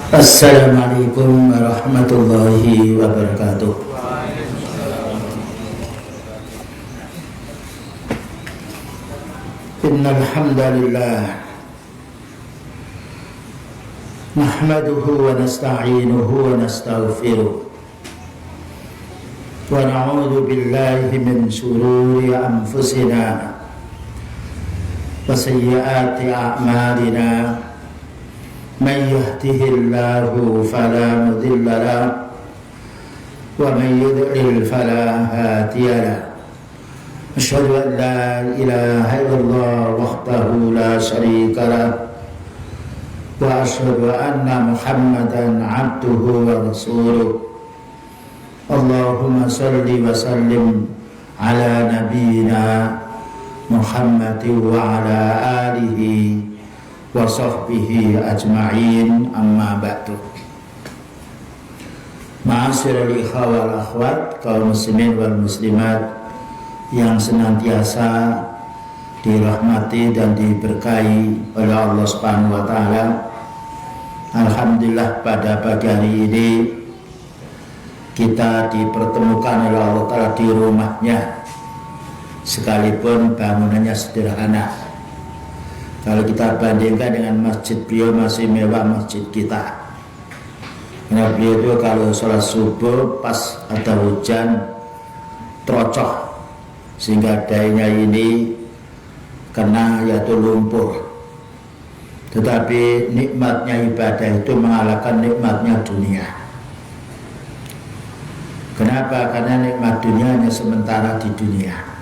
Assalamualaikum warahmatullahi wabarakatuh. Innal hamdalillah nahmaduhu wa nasta'inuhu wa nastaghfiruh wa na'udzu billahi min shururi anfusina wa sayyiati a'malina. Man yahdihillahu fala mudilla lahu wa man yudlil fala hadiya lahu. Asyhadu an la ilaha illallah wahdahu la syarika lahu wa asyhadu anna Muhammadan abduhu wa rasuluh. Allahumma salli wa sallim ala nabiyyina Muhammadin wa ala alihi wa sahbihi ajma'in, amma ba'du. Ma'asyiral ikhwah wal akhwat, kaum muslimin wal muslimat yang senantiasa dirahmati dan diberkahi oleh Allah Subhanahu wa taala. Alhamdulillah, pada pagi hari ini kita dipertemukan oleh Allah taala di rumahnya, sekalipun bangunannya sederhana. Kalau kita bandingkan dengan masjid beliau, masih mewah masjid kita. Karena beliau itu kalau sholat subuh pas ada hujan trocok, sehingga dayanya ini kena yaitu lumpur. Tetapi nikmatnya ibadah itu mengalahkan nikmatnya dunia. Kenapa? Karena nikmat dunia hanya sementara di dunia.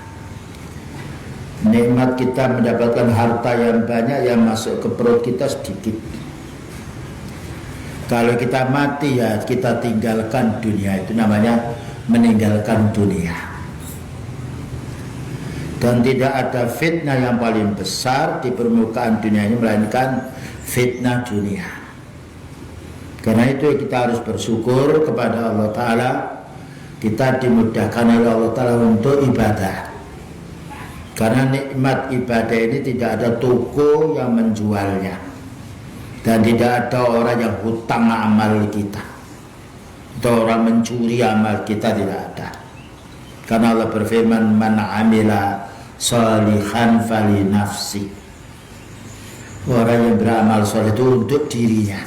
Nikmat kita mendapatkan harta yang banyak, yang masuk ke perut kita sedikit. Kalau kita mati, ya kita tinggalkan dunia. Itu namanya meninggalkan dunia. Dan tidak ada fitnah yang paling besar di permukaan dunia ini melainkan fitnah dunia. Karena itu kita harus bersyukur kepada Allah Ta'ala. Kita dimudahkan oleh Allah Ta'ala untuk ibadah. Karena nikmat ibadah ini tidak ada toko yang menjualnya, dan tidak ada orang yang hutang amal kita, atau orang mencuri amal kita, tidak ada. Karena Allah berfirman, man amila sholihan fali nafsi. Orang yang beramal soleh itu untuk dirinya.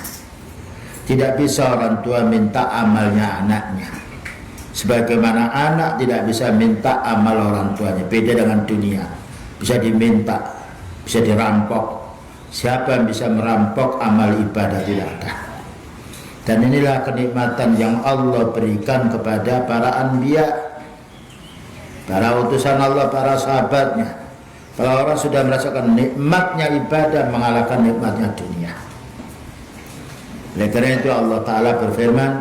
Tidak bisa orang tua minta amalnya anaknya, sebagaimana anak tidak bisa minta amal orang tuanya. Beda dengan dunia, bisa diminta, bisa dirampok. Siapa yang bisa merampok amal ibadah? Tidak ada. Dan inilah kenikmatan yang Allah berikan kepada para anbiya, para utusan Allah, para sahabatnya. Kalau orang sudah merasakan nikmatnya ibadah, mengalahkan nikmatnya dunia. Oleh karena itu Allah Ta'ala berfirman,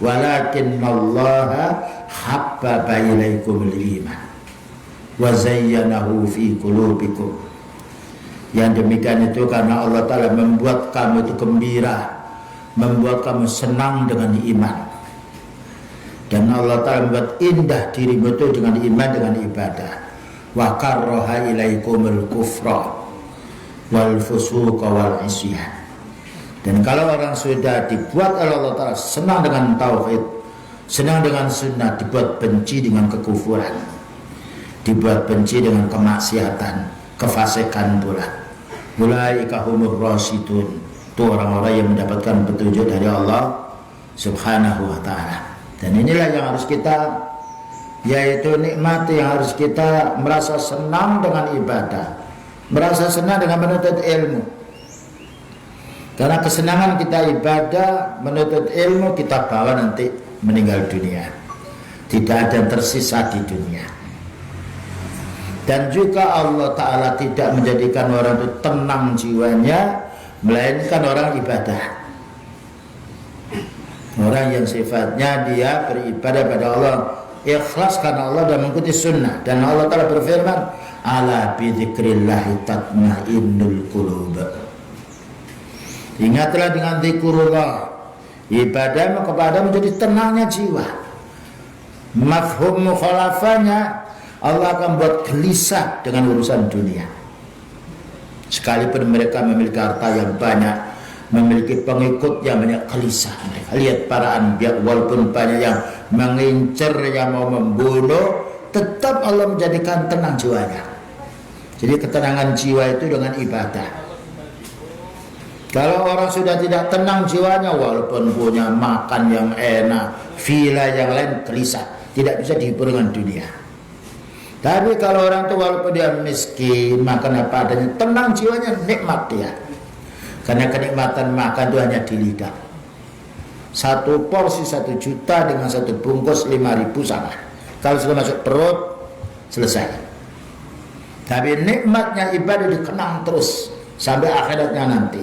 walakin Allah habbaba ilaikumul iman wa zayyanahu fi qulubikum. Yang demikian itu karena Allah Ta'ala membuat kamu itu gembira, membuat kamu senang dengan iman. Dan Allah Ta'ala membuat indah dirimu itu dengan iman, dengan ibadah. Wa karraha ilaikumul kufra wal fusuqa wal isyan. Dan kalau orang sudah dibuat oleh Allah Ta'ala senang dengan tauhid, senang dengan sunnah, dibuat benci dengan kekufuran, dibuat benci dengan kemaksiatan, kefasikan pula. Ulaika humur rasyidun. Itu orang-orang yang mendapatkan petunjuk dari Allah Subhanahu wa Ta'ala. Dan inilah yang harus kita, yaitu nikmati, yang harus kita merasa senang dengan ibadah, merasa senang dengan menuntut ilmu. Karena kesenangan kita ibadah, menuntut ilmu, kita bawa nanti meninggal dunia. Tidak ada yang tersisa di dunia. Dan juga Allah Ta'ala tidak menjadikan orang itu tenang jiwanya, melainkan orang ibadah. Orang yang sifatnya dia beribadah pada Allah, ikhlas karena Allah dan mengikuti sunnah. Dan Allah Ta'ala berfirman, ala bidzikrillahi tatmainnul qulub. Ingatlah dengan zikrullah, ibadahmu kepada menjadi tenangnya jiwa. Mafhum mukhalafahnya, Allah akan buat gelisah dengan urusan dunia. Sekalipun mereka memiliki harta yang banyak, memiliki pengikut yang banyak, gelisah mereka. Lihat para anbiya, walaupun banyak yang mengincar, yang mau membunuh, tetap Allah menjadikan tenang jiwanya. Jadi ketenangan jiwa itu dengan ibadah. Kalau orang sudah tidak tenang jiwanya, walaupun punya makan yang enak, villa yang lain, gelisah, tidak bisa dihibur dengan dunia. Tapi kalau orang itu walaupun dia miskin, makan apa adanya, tenang jiwanya, nikmat dia. Karena kenikmatan makan itu hanya di lidah. Satu porsi 1 juta dengan satu bungkus 5.000 sama. Kalau sudah masuk perut, selesai. Tapi nikmatnya ibadah dikenang terus sampai akhiratnya nanti.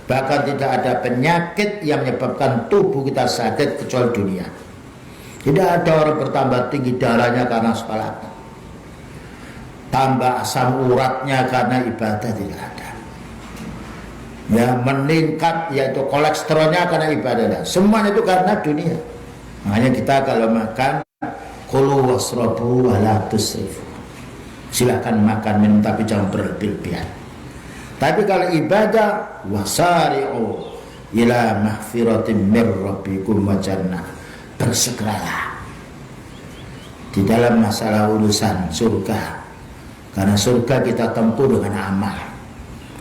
Bahkan tidak ada penyakit yang menyebabkan tubuh kita sakit kecuali dunia. Tidak ada orang bertambah tinggi darahnya karena sholat, tambah asam uratnya karena ibadah, tidak ada. Ya, meningkat yaitu kolesterolnya karena ibadah. Semuanya itu karena dunia. Makanya kita kalau makan, kulu wasrobu wala tusrifu. Silakan makan minum tapi jangan berlebihan. Tapi kalau ibadah, wasari'u ila mahfiratin mir rabbikum wa jannah. Bersegeralah di dalam masalah urusan surga. Karena surga kita tempuh dengan amal.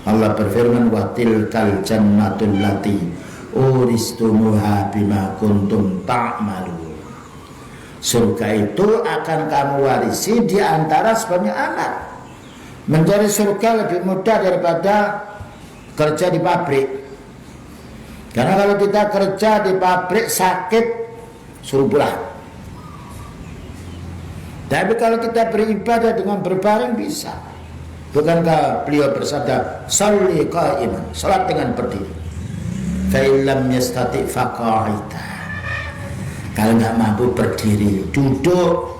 Allah berfirman, wa tilkal jannatul lati uristumuha bima kuntum ta'malun. Surga itu akan kamu warisi di antara sebabnya amal. Mencari surga lebih mudah daripada kerja di pabrik. Karena kalau kita kerja di pabrik sakit, suruh pulang. Tapi kalau kita beribadah dengan berbaring bisa. Bukankah beliau bersabda, sholli qa'iman, salat dengan berdiri. Fa illam yastati' faqa'ida. Kalau nggak mampu berdiri, duduk.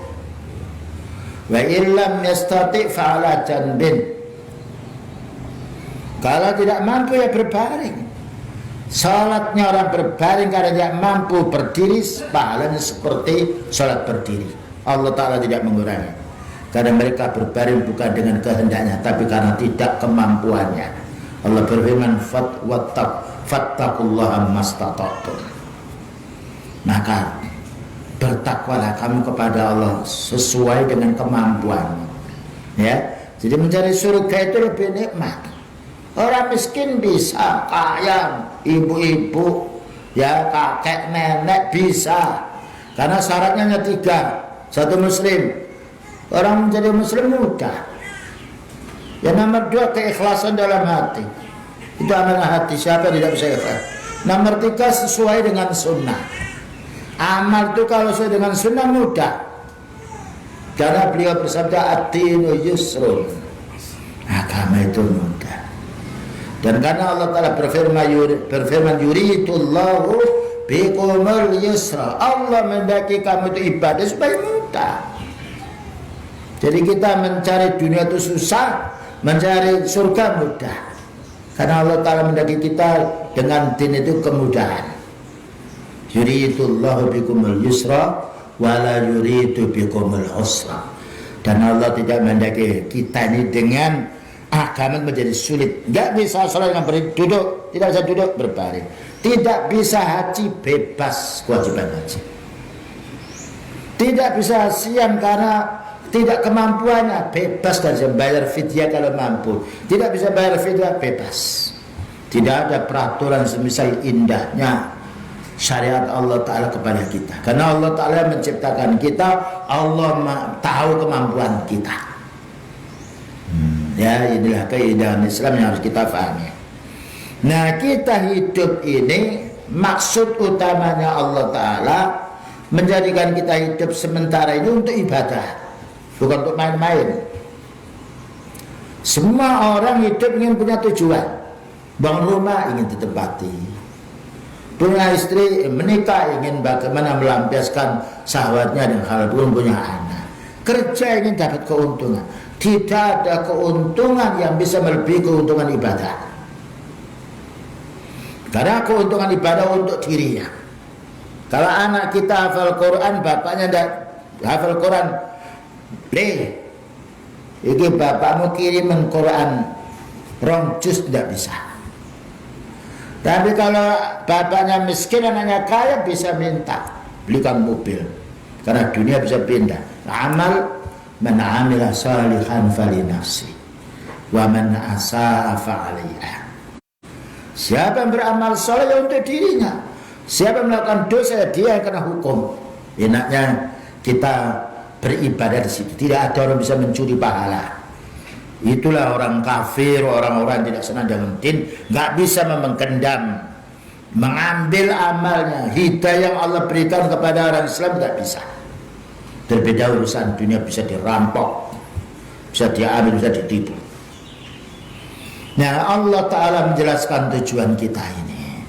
Wa illam yastati' fa'ala janbin. Kalau tidak mampu ya berbaring. Salatnya orang berbaring karena tidak mampu berdiri, pahalanya seperti salat berdiri. Allah Ta'ala tidak mengurangi. Karena mereka berbaring bukan dengan kehendaknya, tapi karena tidak kemampuannya. Allah berfirman, fattaqullaha mastata'tum. Maka bertakwalah kamu kepada Allah sesuai dengan kemampuan. Ya, jadi mencari surga itu lebih nikmat. Orang miskin bisa, kaya, ibu-ibu, ya kakek nenek bisa. Karena syaratnya hanya 3. 1 muslim. Orang menjadi muslim mudah. Yang nomor 2, keikhlasan dalam hati. Itu amanah hati, siapa tidak bisa ikhlas. Nomor 3, sesuai dengan sunnah. Amal itu kalau sesuai dengan sunnah mudah. Karena beliau bersabda, ad-dinu yusrun. Agama itu mudah. Dan karena Allah Ta'ala berfirman yuridullahu bikumul yusra. Allah mendaki kamu itu ibadah supaya mudah. Jadi kita mencari dunia itu susah, mencari surga mudah. Karena Allah Ta'ala mendaki kita dengan din itu kemudahan. Yuridullahu bikumul yusra wala yuridu bikumul usra. Dan Allah tidak mendaki kita ini dengan agama menjadi sulit. Tidak bisa sholat dengan duduk, tidak bisa duduk berbaring. Tidak bisa haji bebas kewajiban haji. Tidak bisa siam karena tidak kemampuannya, bebas dan bisa bayar fidyah kalau mampu. Tidak bisa bayar fidyah, bebas. Tidak ada peraturan semisal indahnya syariat Allah Ta'ala kepada kita. Karena Allah Ta'ala menciptakan kita, Allah tahu kemampuan kita. Ya, inilah keindahan Islam yang harus kita pahami. Nah, kita hidup ini maksud utamanya Allah Ta'ala menjadikan kita hidup sementara ini untuk ibadah, bukan untuk main-main. Semua orang hidup ingin punya tujuan. Bangun rumah ingin ditempati, punya istri, menikah ingin bagaimana melampiaskan syahwatnya dan hal belum punya anak. Kerja ingin dapat keuntungan. Tidak ada keuntungan yang bisa melebihi keuntungan ibadah. Karena keuntungan ibadah untuk dirinya. Kalau anak kita hafal Quran, bapaknya tidak hafal Quran, ini bapakmu kirimin Quran rong jus tidak bisa. Tapi kalau bapaknya miskin, anaknya kaya, bisa minta belikan mobil, karena dunia bisa pindah. Amal man amila salihan fali nafsi wa man asaa fa alaiha. Siapa yang beramal saleh ya untuk dirinya, siapa yang melakukan dosa dia yang kena hukum. Enaknya kita beribadah di situ, tidak ada orang bisa mencuri pahala. Itulah orang kafir, orang-orang tidak senang dengan din, nggak bisa memengkendam, mengambil amalnya. Hidayah yang Allah berikan kepada orang Islam tidak bisa. Berbeda urusan dunia, bisa dirampok, bisa diambil, bisa ditipu. Nah, Allah Ta'ala menjelaskan tujuan kita ini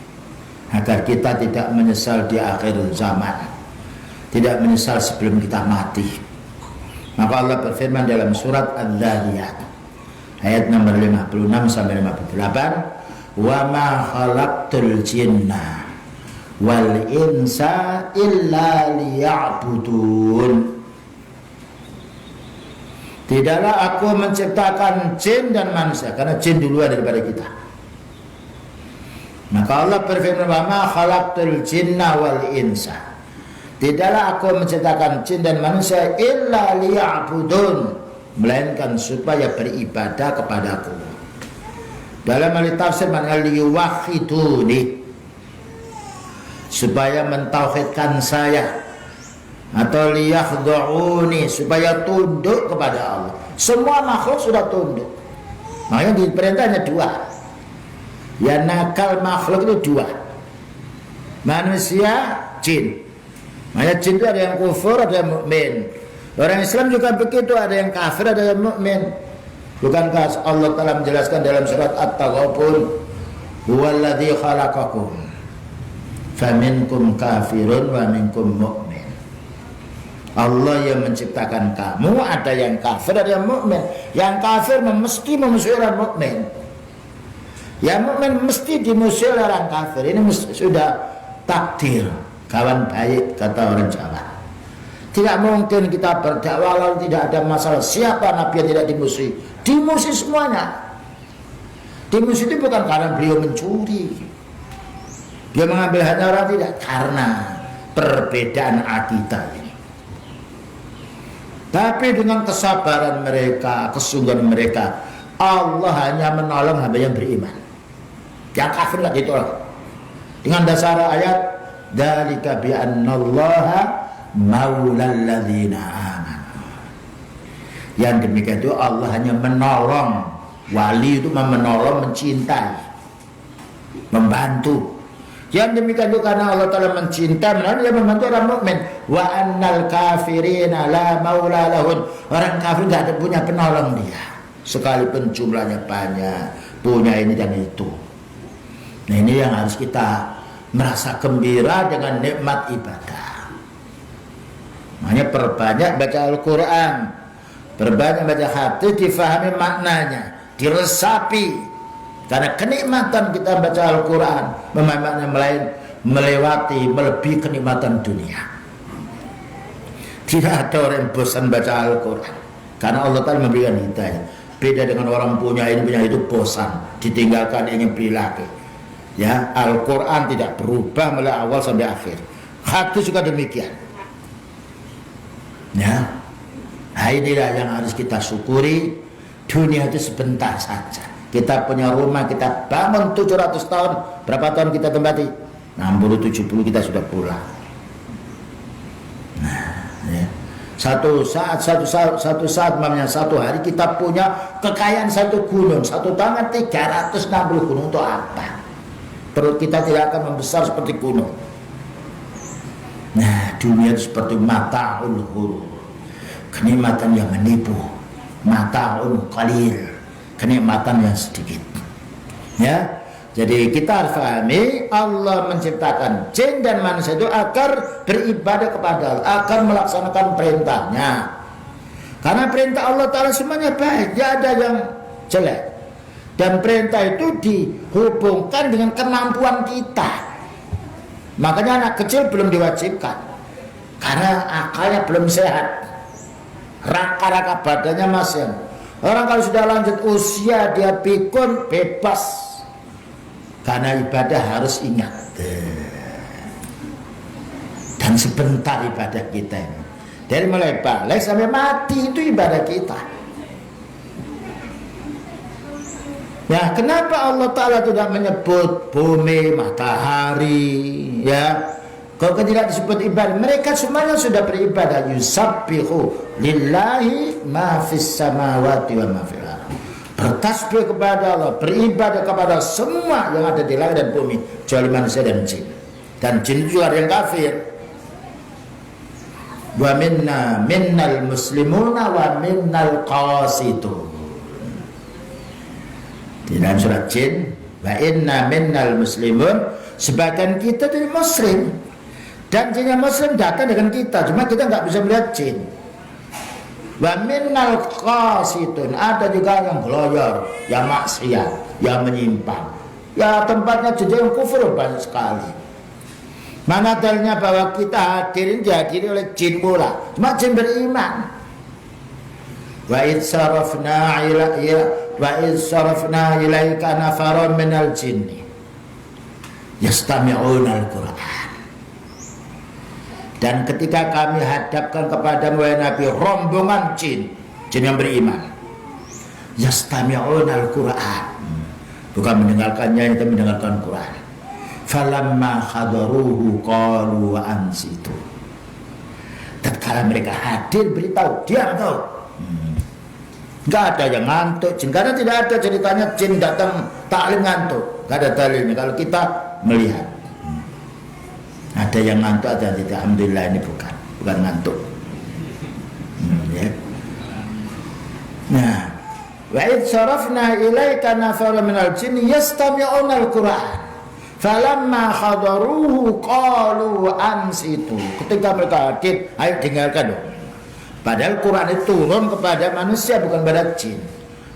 agar kita tidak menyesal di akhir zaman, tidak menyesal sebelum kita mati. Maka Allah berfirman dalam surat Al-Dhariyat ayat nomor 56 sampai 58, wa ma khalaqtul jinna wal insa illa liya'budun. Tidaklah aku menciptakan jin dan manusia, karena jin duluan daripada kita. Maka Allah berfirman, wa ma khalaqtul jinna wal insa, tidaklah aku menciptakan jin dan manusia illa liya'budun, melainkan supaya beribadah kepadaku. Dalam ahli tafsir maknanya liyuwahhiduni, supaya mentauhidkan saya, atau liyakhda'uni, supaya tunduk kepada Allah. Semua makhluk sudah tunduk. Makanya di perintahnya dua. Ya, nakal makhluk itu dua, manusia, jin. Makanya jin itu ada yang kufur, ada yang mukmin. Orang Islam juga begitu, ada yang kafir, ada yang mukmin. Bukankah Allah Ta'ala menjelaskan dalam surat At-Taghabun, huwallazi khalaqakum faminkum kafirun wa minkum mu'min. Allah yang menciptakan kamu, ada yang kafir, ada yang mukmin. Yang kafir mesti memusuhi orang mukmin, yang mukmin mesti dimusuhi orang kafir. Ini sudah takdir, kawan baik kata orang Jawa. Tidak mungkin kita berdakwah lalu tidak ada masalah. Siapa nabi yang tidak dimusuhi? Dimusuhi semuanya. Dimusuhi itu bukan karena beliau mencuri, dia mengambil hati orang, tidak, karena perbedaan akidah ini. Tapi dengan kesabaran mereka, kesungguhan mereka, Allah hanya menolong hamba yang beriman. Yang kafir tidak ditolong. Dengan dasar ayat, dzalika bi annallaha maulal ladzina amanu. Yang demikian itu Allah hanya menolong. Wali itu menolong, mencintai, membantu. Yang demikian itu karena Allah Ta'ala mencintai, dia membantu orang mukmin. Wa annal kafirina la maula lahun. Orang kafir tidak ada punya penolong dia, sekalipun jumlahnya banyak, punya ini dan itu. Nah, ini yang harus kita merasa gembira dengan nikmat ibadah. Makanya perbanyak baca Al-Quran, perbanyak baca hadis, difahami maknanya, diresapi. Karena kenikmatan kita baca Al-Quran, memang melewati, melebihi kenikmatan dunia. Tidak ada orang yang bosan baca Al-Quran, karena Allah Ta'ala memberikan hidayah. Beda dengan orang punya ini, punya itu, bosan, ditinggalkan, ingin beli lagi. Ya, Al-Quran tidak berubah mulai awal sampai akhir. Hadis juga demikian. Ya, nah inilah yang harus kita syukuri. Dunia itu sebentar saja. Kita punya rumah, kita bangun 700 tahun, berapa tahun kita tempati? 60-70 kita sudah pulang. Nah, ya. Satu saat mamanya satu hari kita punya kekayaan satu gunung, satu tangan 360 gunung. Untuk apa? Perut kita tidak akan membesar seperti gunung. Nah, dunia itu seperti mata'ul ghurur, kenikmatan yang menipu, mata'ul qalil, kenikmatan yang sedikit. Ya, jadi kita harus pahami Allah menciptakan jin dan manusia itu agar beribadah kepada Allah, agar melaksanakan perintahnya. Karena perintah Allah Ta'ala semuanya baik, tidak ada yang jelek. Dan perintah itu dihubungkan dengan kemampuan kita. Makanya anak kecil belum diwajibkan, karena akalnya belum sehat, rangka-rangka badannya masih. Orang kalau sudah lanjut usia dia pikun bebas, karena ibadah harus ingat. Dan sebentar ibadah kita ini, dari mulai balik sampai mati itu ibadah kita. Ya, kenapa Allah Ta'ala tidak menyebut bumi, matahari, ya? Kalau tidak disebut ibadah, mereka semuanya sudah beribadah. Yusabbihu lillahi ma fis samawati wa ma fil ardh. Bertasbih kepada Allah, beribadah kepada semua yang ada di langit dan bumi, kecuali manusia dan jin. Dan jin juga ada yang kafir. Wa minnal muslimuna wa minnal qasitun. Di dalam surat jin, wa inna minnal muslimun, sebagian kita dari muslim. Dan jinnya muslim datang dengan kita, cuma kita nggak bisa melihat jin. Wa minnal qasitun, ada juga yang geloyor, yang maksiat, yang menyimpang. Ya tempatnya juga yang kufur banyak sekali. Mana dalilnya bahwa kita hadirin dihadiri oleh jin pula, cuma jin beriman. Wa id sarafna ilaika nafaran minal jinni yastami'una al-Qur'an. Dan ketika kami hadapkan kepada Nabi rombongan jin yang beriman, yastami'una al-Qur'an, bukan mendengarkannya, itu mendengarkan Quran. Falamma hadaruhu qalu wa ansitu. Tatkala mereka hadir, beritahu, diam kau. Enggak ada yang ngantuk jin, karena tidak ada ceritanya jin datang taklim ngantuk, enggak ada dalilnya. Kalau kita melihat ada yang ngantuk, ada yang tidak. Alhamdulillah ini bukan ngantuk. Ya. Nah, wa id sarafna ilaika nafaran minal jinni yastami'una al-Qur'an falamma hadaruhu qalu ansitu. Ketika mereka hadir, ayo dengarkan dong. Padahal Quran itu turun kepada manusia, bukan pada jin.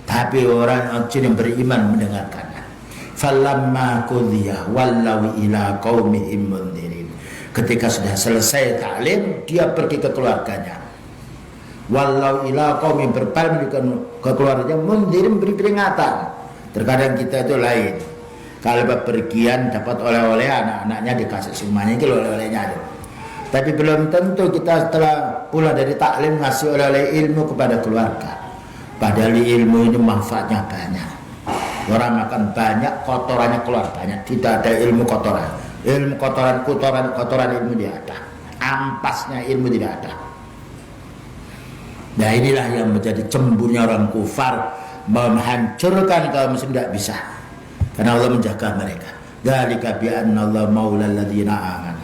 Tapi orang jin yang beriman mendengarkannya. Falamma qudhiya wallaw ila qaumihim mundirin. Ketika sudah selesai taklim, dia pergi ke keluarganya. Wallaw ila qaumihim, berpaling ke keluarganya, mundirin, beri peringatan. Terkadang kita itu lain. Kalau bepergian dapat oleh-oleh, anak-anaknya dikasih semuanya, itu oleh-olehnya ada. Tapi belum tentu kita setelah pulang dari taklim ngasih oleh-oleh ilmu kepada keluarga. Padahal ilmu ini manfaatnya banyak. Orang makan banyak, kotorannya keluar banyak. Tidak ada ilmu kotoran. Ilmu kotoran ilmu tidak ada. Ampasnya ilmu tidak ada. Nah inilah yang menjadi cemburunya orang kufar, menghancurkan kaum muslim, tidak bisa. Karena Allah menjaga mereka. Dzalika bi anna Allah maulal ladzina amanu.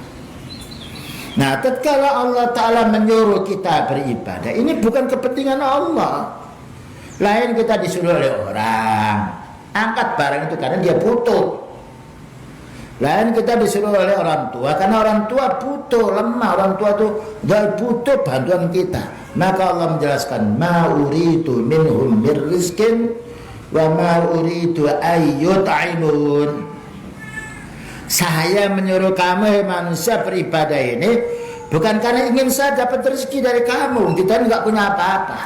Nah, tatkala Allah Ta'ala menyuruh kita beribadah, ini bukan kepentingan Allah. Lain kita disuruh oleh orang, angkat barang itu karena dia butuh. Lain kita disuruh oleh orang tua, karena orang tua butuh, lemah. Orang tua itu gak butuh bantuan kita. Maka Allah menjelaskan, ma uridu minhum mir rizkin wa ma uridu ayyut'imun. Saya menyuruh kamu manusia beribadah ini bukan karena ingin saya dapat rezeki dari kamu. Kita nggak punya apa-apa.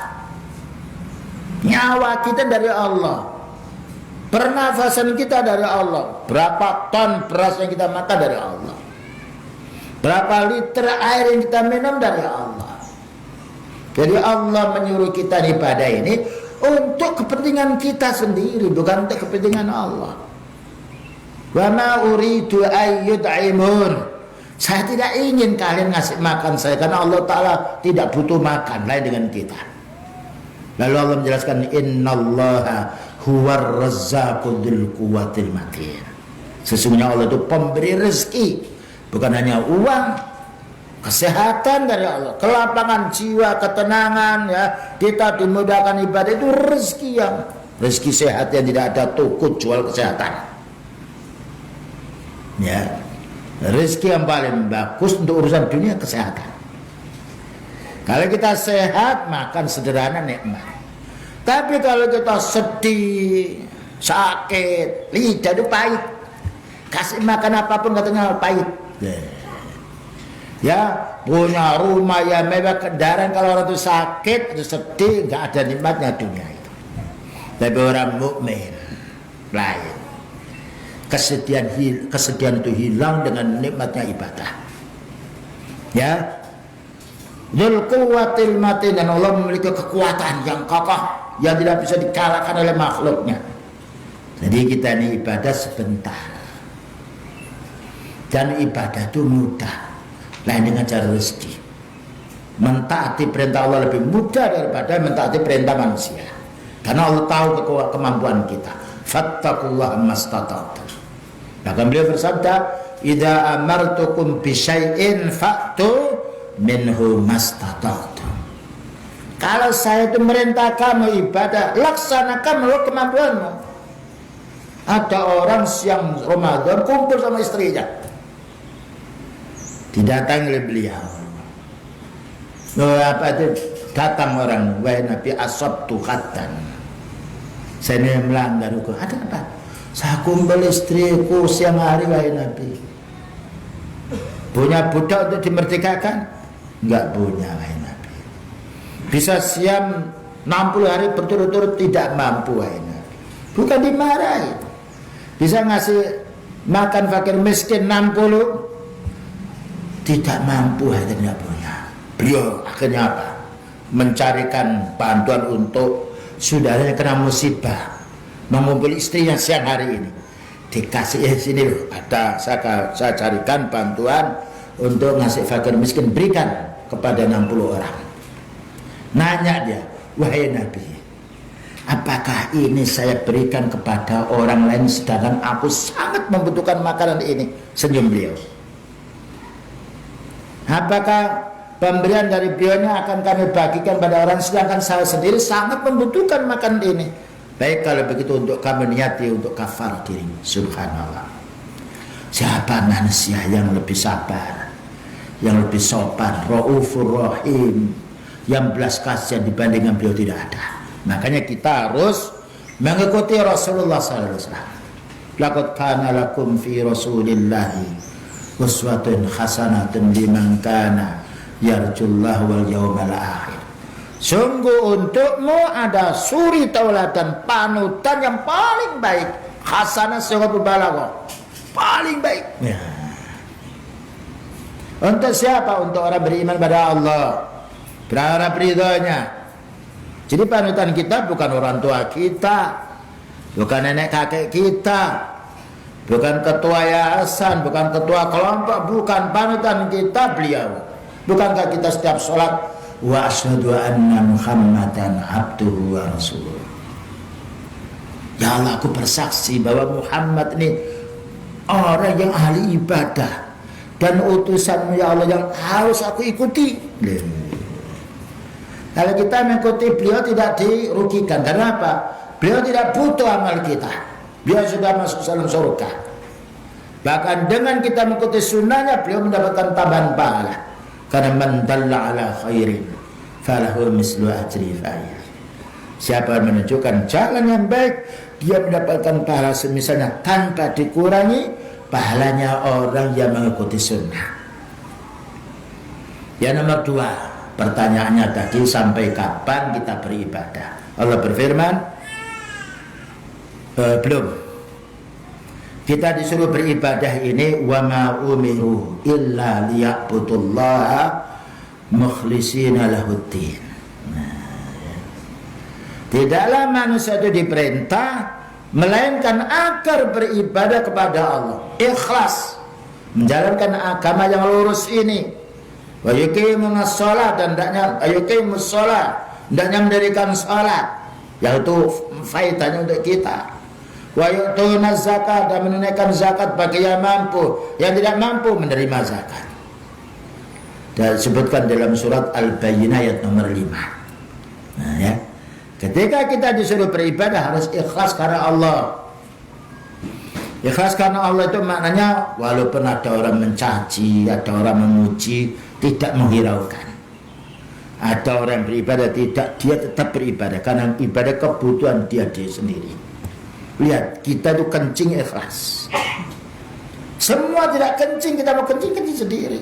Nyawa kita dari Allah, pernafasan kita dari Allah, berapa ton beras yang kita makan dari Allah, berapa liter air yang kita minum dari Allah. Jadi Allah menyuruh kita ibadah ini untuk kepentingan kita sendiri, bukan untuk kepentingan Allah. Wa ma uridu ayyut'imun. Saya tidak ingin kalian ngasih makan saya, karena Allah Ta'ala tidak butuh makan lain dengan kita. Lalu Allah menjelaskan, innallaha huwar razzaqu dzul quwwatil matin. Sesungguhnya Allah itu pemberi rezeki, bukan hanya uang, kesehatan dari Allah, kelapangan jiwa, ketenangan, ya, kita dimudahkan ibadah, itu rezeki sehat yang tidak ada toko jual kesehatan. Ya, rezeki yang paling bagus untuk urusan dunia kesehatan. Kalau kita sehat, makan sederhana nikmat. Tapi kalau kita sedih, sakit, lidah itu pahit. Kasih makan apapun katanya pahit. Ya, punya rumah ya mewah, kendaraan, kalau orang itu sakit, itu sedih, nggak ada nikmatnya dunia itu. Tapi orang mukmin lain. Kesedihan itu hilang dengan nikmatnya ibadah. Ya. Dzul quwwatil matin, dan Allah memiliki kekuatan yang kokoh yang tidak bisa dikalahkan oleh makhluknya. Jadi kita ini ibadah sebentar. Dan ibadah itu mudah. Lain dengan cara rezeki. Mentaati perintah Allah lebih mudah daripada mentaati perintah manusia. Karena Allah tahu kemampuan kita. Fattaqullaha mastata'tum. Bahkan beliau bersabda, "Idza amartukum bi syai'in fa'tu minhu mastata'tum." Kalau saya itu merintah kamu ibadah, laksanakan menurut kemampuanmu. Ada orang siang Ramadan kumpul sama istrinya, didatangi oleh beliau. Apa itu? Datang orang, wahai Nabi, asabtu khatan. Saya ini melanggar hukum. Ada apa? Saya kumpul istriku siang hari, wahai Nabi. Punya budak untuk dimerdekakan? Enggak punya, wahai Nabi. Bisa siam 60 hari berturut-turut? Tidak mampu, wahai Nabi. Bukan dimarahi. Bisa ngasih makan fakir miskin 60? Tidak mampu, tidak punya. Beliau akhirnya apa? Mencarikan bantuan untuk saudaranya kena musibah, mengumpul istrinya siang hari ini. Dikasih sini loh, ada saya carikan bantuan untuk ngasih fakir miskin, berikan kepada 60 orang. Nanya dia, wahai Nabi, apakah ini saya berikan kepada orang lain sedangkan aku sangat membutuhkan makanan ini? Senyum beliau. Apakah pemberian dari beliaunya akan kami bagikan pada orang sedangkan saya sendiri sangat membutuhkan makan ini? Baik, kalau begitu untuk kami niati untuk kafar diri. Subhanallah. Siapa manusia yang lebih sabar, yang lebih sopan, raufur rahim, yang belas kasihan dibandingkan beliau tidak ada. Makanya kita harus mengikuti Rasulullah SAW. Laqad kana lakum fi Rasulillahi uswatun hasanatun liman kana yarjullah wal yawmal akhir. Sungguh untukmu ada suri tauladan, panutan yang paling baik. Hasanah suratul balaghah, paling baik. Ya. Untuk siapa? Untuk orang beriman pada Allah, berharap ridhonya. Jadi panutan kita bukan orang tua kita, bukan nenek kakek kita, bukan ketua yayasan, bukan ketua kelompok, bukan. Panutan kita beliau. Bukankah kita setiap sholat, wa asyhadu anna Muhammadan abduhu wa rasuluh. Ya Allah, aku bersaksi bahwa Muhammad ini orang yang ahli ibadah dan utusanmu ya Allah yang harus aku ikuti. Kalau kita mengikuti beliau tidak dirugikan. Karena apa? Beliau tidak butuh amal kita. Beliau sudah masuk dalam surga. Bahkan dengan kita mengikuti sunnahnya, beliau mendapatkan tambahan pahala. Karena man dalla ala khairin falahu mislu ajri fa'il. Siapa yang menunjukkan jalan yang baik, dia mendapatkan pahala semisalnya tanpa dikurangi pahalanya orang yang mengikuti sunnah. Yang nomor 2, pertanyaannya tadi, sampai kapan kita beribadah? Allah berfirman, belum. Kita disuruh beribadah ini, wa ma umiru illa liya'budullaha mukhlishina lahuddin. Tidaklah manusia itu diperintah melainkan agar beribadah kepada Allah, ikhlas menjalankan agama yang lurus ini. Wa yuqimunas shalah, dan hendaknya mendirikan salat, yaitu faedahnya untuk kita. Wa yu'tunaz zakat, dan menunaikan zakat bagi yang mampu, yang tidak mampu menerima zakat. Dan disebutkan dalam surat Al-Bayyinah ayat nomor 5. Nah, ya. Ketika kita disuruh beribadah harus ikhlas karena Allah. Ikhlas karena Allah itu maknanya walaupun ada orang mencaci, ada orang memuji, tidak menghiraukan. Ada orang beribadah, tidak, dia tetap beribadah karena ibadah kebutuhan dia sendiri. Lihat, kita itu kencing ikhlas. Semua tidak kencing, kita mau kencing sendiri.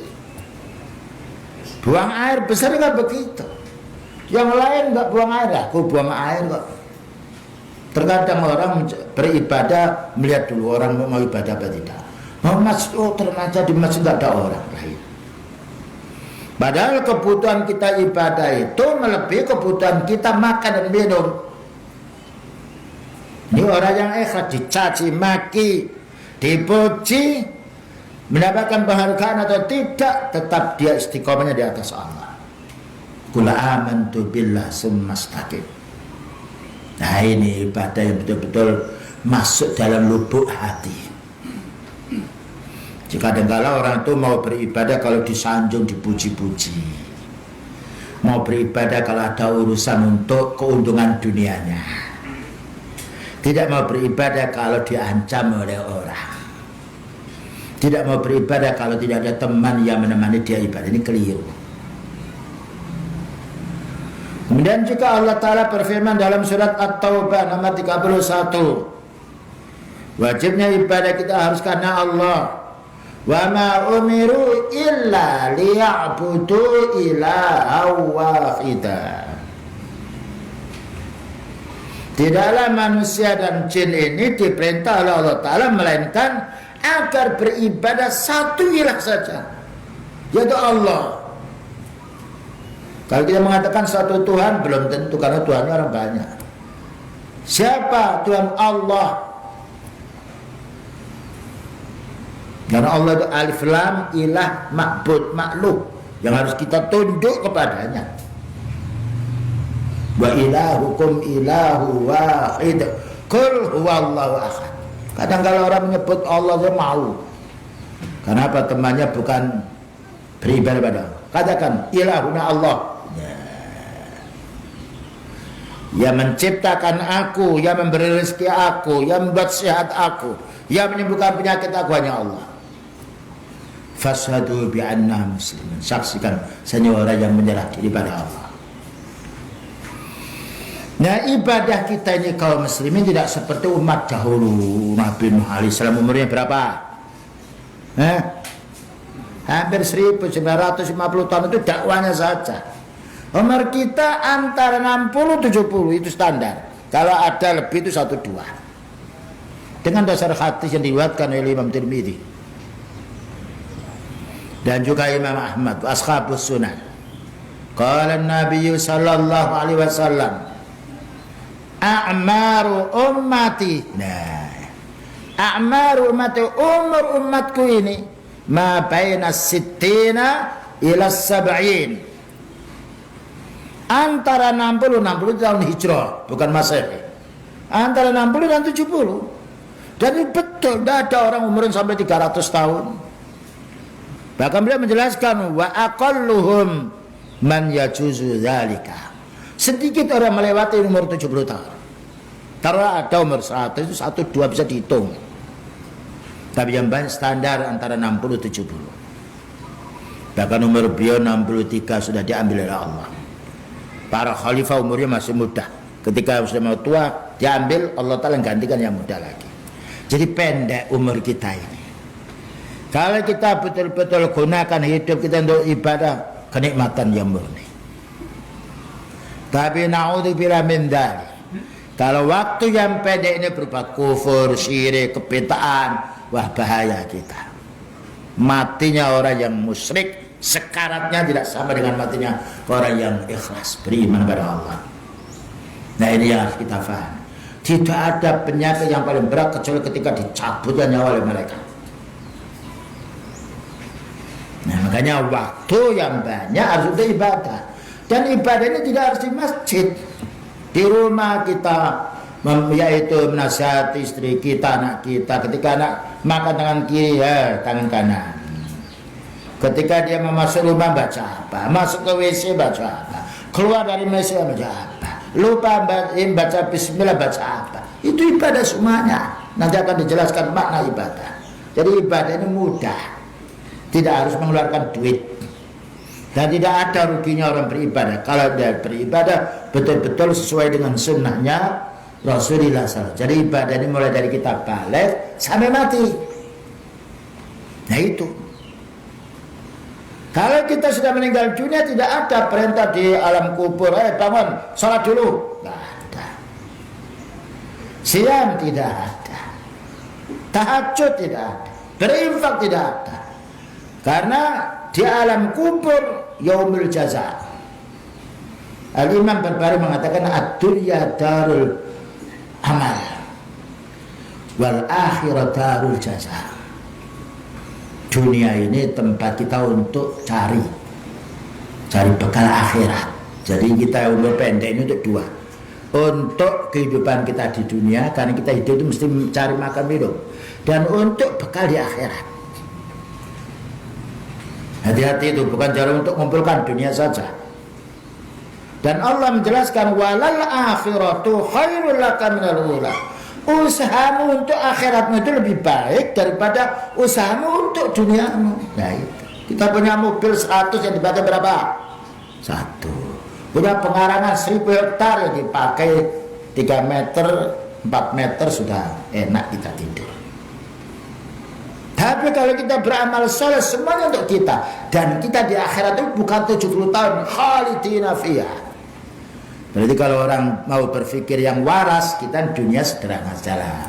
Buang air besar nggak begitu. Yang lain nggak buang air, aku buang air kok. Terkadang orang beribadah melihat dulu orang mau ibadah apa tidak. Mau masjid, oh ternyata di masjid tidak ada orang lain. Padahal kebutuhan kita ibadah itu melebihi kebutuhan kita makan dan minum. Ini orang yang ikhlas dicaci maki, dipuji, mendapatkan penghargaan atau tidak, tetap dia istiqomahnya di atas Allah. Qul amantu billah summa istaqim. Nah ini ibadah yang betul-betul masuk dalam lubuk hati. Jika kadang-kala orang itu mau beribadah kalau disanjung, dipuji-puji, mau beribadah kalau ada urusan untuk keuntungan dunianya, tidak mau beribadah kalau diancam oleh orang, tidak mau beribadah kalau tidak ada teman yang menemani dia ibadah. Ini keliru. Kemudian juga Allah Ta'ala berfirman dalam surat At-Taubah nomor 31, wajibnya ibadah kita harus karena Allah. Wa ma umiru illa liya'budu ilahan wahida. Tidaklah manusia dan jin ini diperintah oleh Allah Ta'ala melainkan agar beribadah satu ilah saja, yaitu Allah. Kalau kita mengatakan satu Tuhan, belum tentu, karena Tuhannya orang banyak. Siapa Tuhan? Allah. Karena Allah itu alif lam ilah ma'bud makhluk yang harus kita tunduk kepadanya. Wa ilahukum ilahu wahid qul huwallahu ahad. Kadang kalau orang menyebut Allah dia mau. Karena apa? Temannya bukan beribadah pada Allah. Katakan ilahuna Allah. Yang menciptakan aku, yang memberi rezeki aku, yang membuat sehat aku, yang menyembuhkan penyakit aku hanya Allah. Fashhadu bi anna muslimin. Saksikan saya orang yang menyerah diri pada Allah. Nah, ibadah kita ini kaum muslimin tidak seperti umat dahulu. Nabi Nuh alaihissalam umurnya berapa? Hampir 1950 tahun itu dakwanya saja. Umur kita antara 60-70 itu standar. Kalau ada lebih itu 1-2. Dengan dasar hadis yang diriwayatkan oleh Imam Tirmidzi dan juga Imam Ahmad, ashabus sunan. Qala an-nabiy sallallahu alaihi wasallam, a'maru ummati. Nah, a'maru ummati, umur umatku ini ma baina sittina ila 70. Antara 60 tahun hijrah, bukan masehi. Antara 60 dan 70. Dan itu betul, tidak ada orang umurnya sampai 300 tahun. Bahkan beliau menjelaskan wa aqalluhum man yajuzu dzalika. Sedikit orang melewati umur 70 tahun. Taruh ada umur 100 itu 1-2 bisa dihitung. Tapi yang banyak standar antara 60-70. Bahkan umur beliau 63 sudah diambil oleh Allah. Para khalifah umurnya masih muda. Ketika sudah mau tua, diambil, Allah Ta'ala gantikan yang muda lagi. Jadi pendek umur kita ini. Kalau kita betul-betul gunakan hidup kita untuk ibadah, kenikmatan yang murni. Tapi na'udzubillah min dzalik. Kalau waktu yang pendek ini berupa kufur, syirik, kebitaan, wah bahaya kita. Matinya orang yang musyrik, sekaratnya tidak sama dengan matinya orang yang ikhlas beriman kepada Allah. Nah ini yang harus kita paham. Tidak ada penyakit yang paling berat kecuali ketika dicabutnya nyawa oleh mereka. Nah makanya waktu yang banyak harus untuk ibadah. Dan ibadah ini tidak harus di masjid. Di rumah kita, yaitu menasihati istri kita, anak kita. Ketika anak makan tangan kiri, ya tangan kanan. Ketika dia masuk rumah baca apa, masuk ke WC baca apa, keluar dari WC baca apa, lupa baca bismillah baca apa. Itu ibadah semuanya. Nanti akan dijelaskan makna ibadah. Jadi ibadah ini mudah, tidak harus mengeluarkan duit, dan tidak ada ruginya orang beribadah. Kalau dia beribadah betul-betul sesuai dengan sunnahnya Rasulullah SAW. Jadi ibadah ini mulai dari kita balik sampai mati. Nah itu. Kalau kita sudah meninggal dunia, tidak ada perintah di alam kubur, bangun, sholat dulu. Nggak ada. Siam tidak ada, tahajud tidak ada, berinfak tidak ada. Karena di alam kubur yaumul jaza. Al-Imam Barbari mengatakan ad-dunya darul amal wal akhirat darul jaza. Dunia ini tempat kita untuk cari bekal akhirat. Jadi kita umur pendek ini untuk dua. Untuk kehidupan kita di dunia, karena kita hidup itu mesti mencari makan minum, dan untuk bekal di akhirat. Hati-hati itu bukan cara untuk mengumpulkan dunia saja. Dan Allah menjelaskan walal akhiratu khairul laka minal ula. Usahamu untuk akhiratmu itu lebih baik daripada usahamu untuk duniamu. Nah itu. Kita punya mobil 100 yang dipakai berapa? 1. Punya pengarangan 1000 hektar yang dipakai 3 meter, 4 meter sudah enak kita tidur. Tapi kalau kita beramal soleh semuanya untuk kita, dan kita di akhirat itu bukan 70 tahun khalidina fiha. Berarti kalau orang mau berpikir yang waras, kita dunia sederhana saja.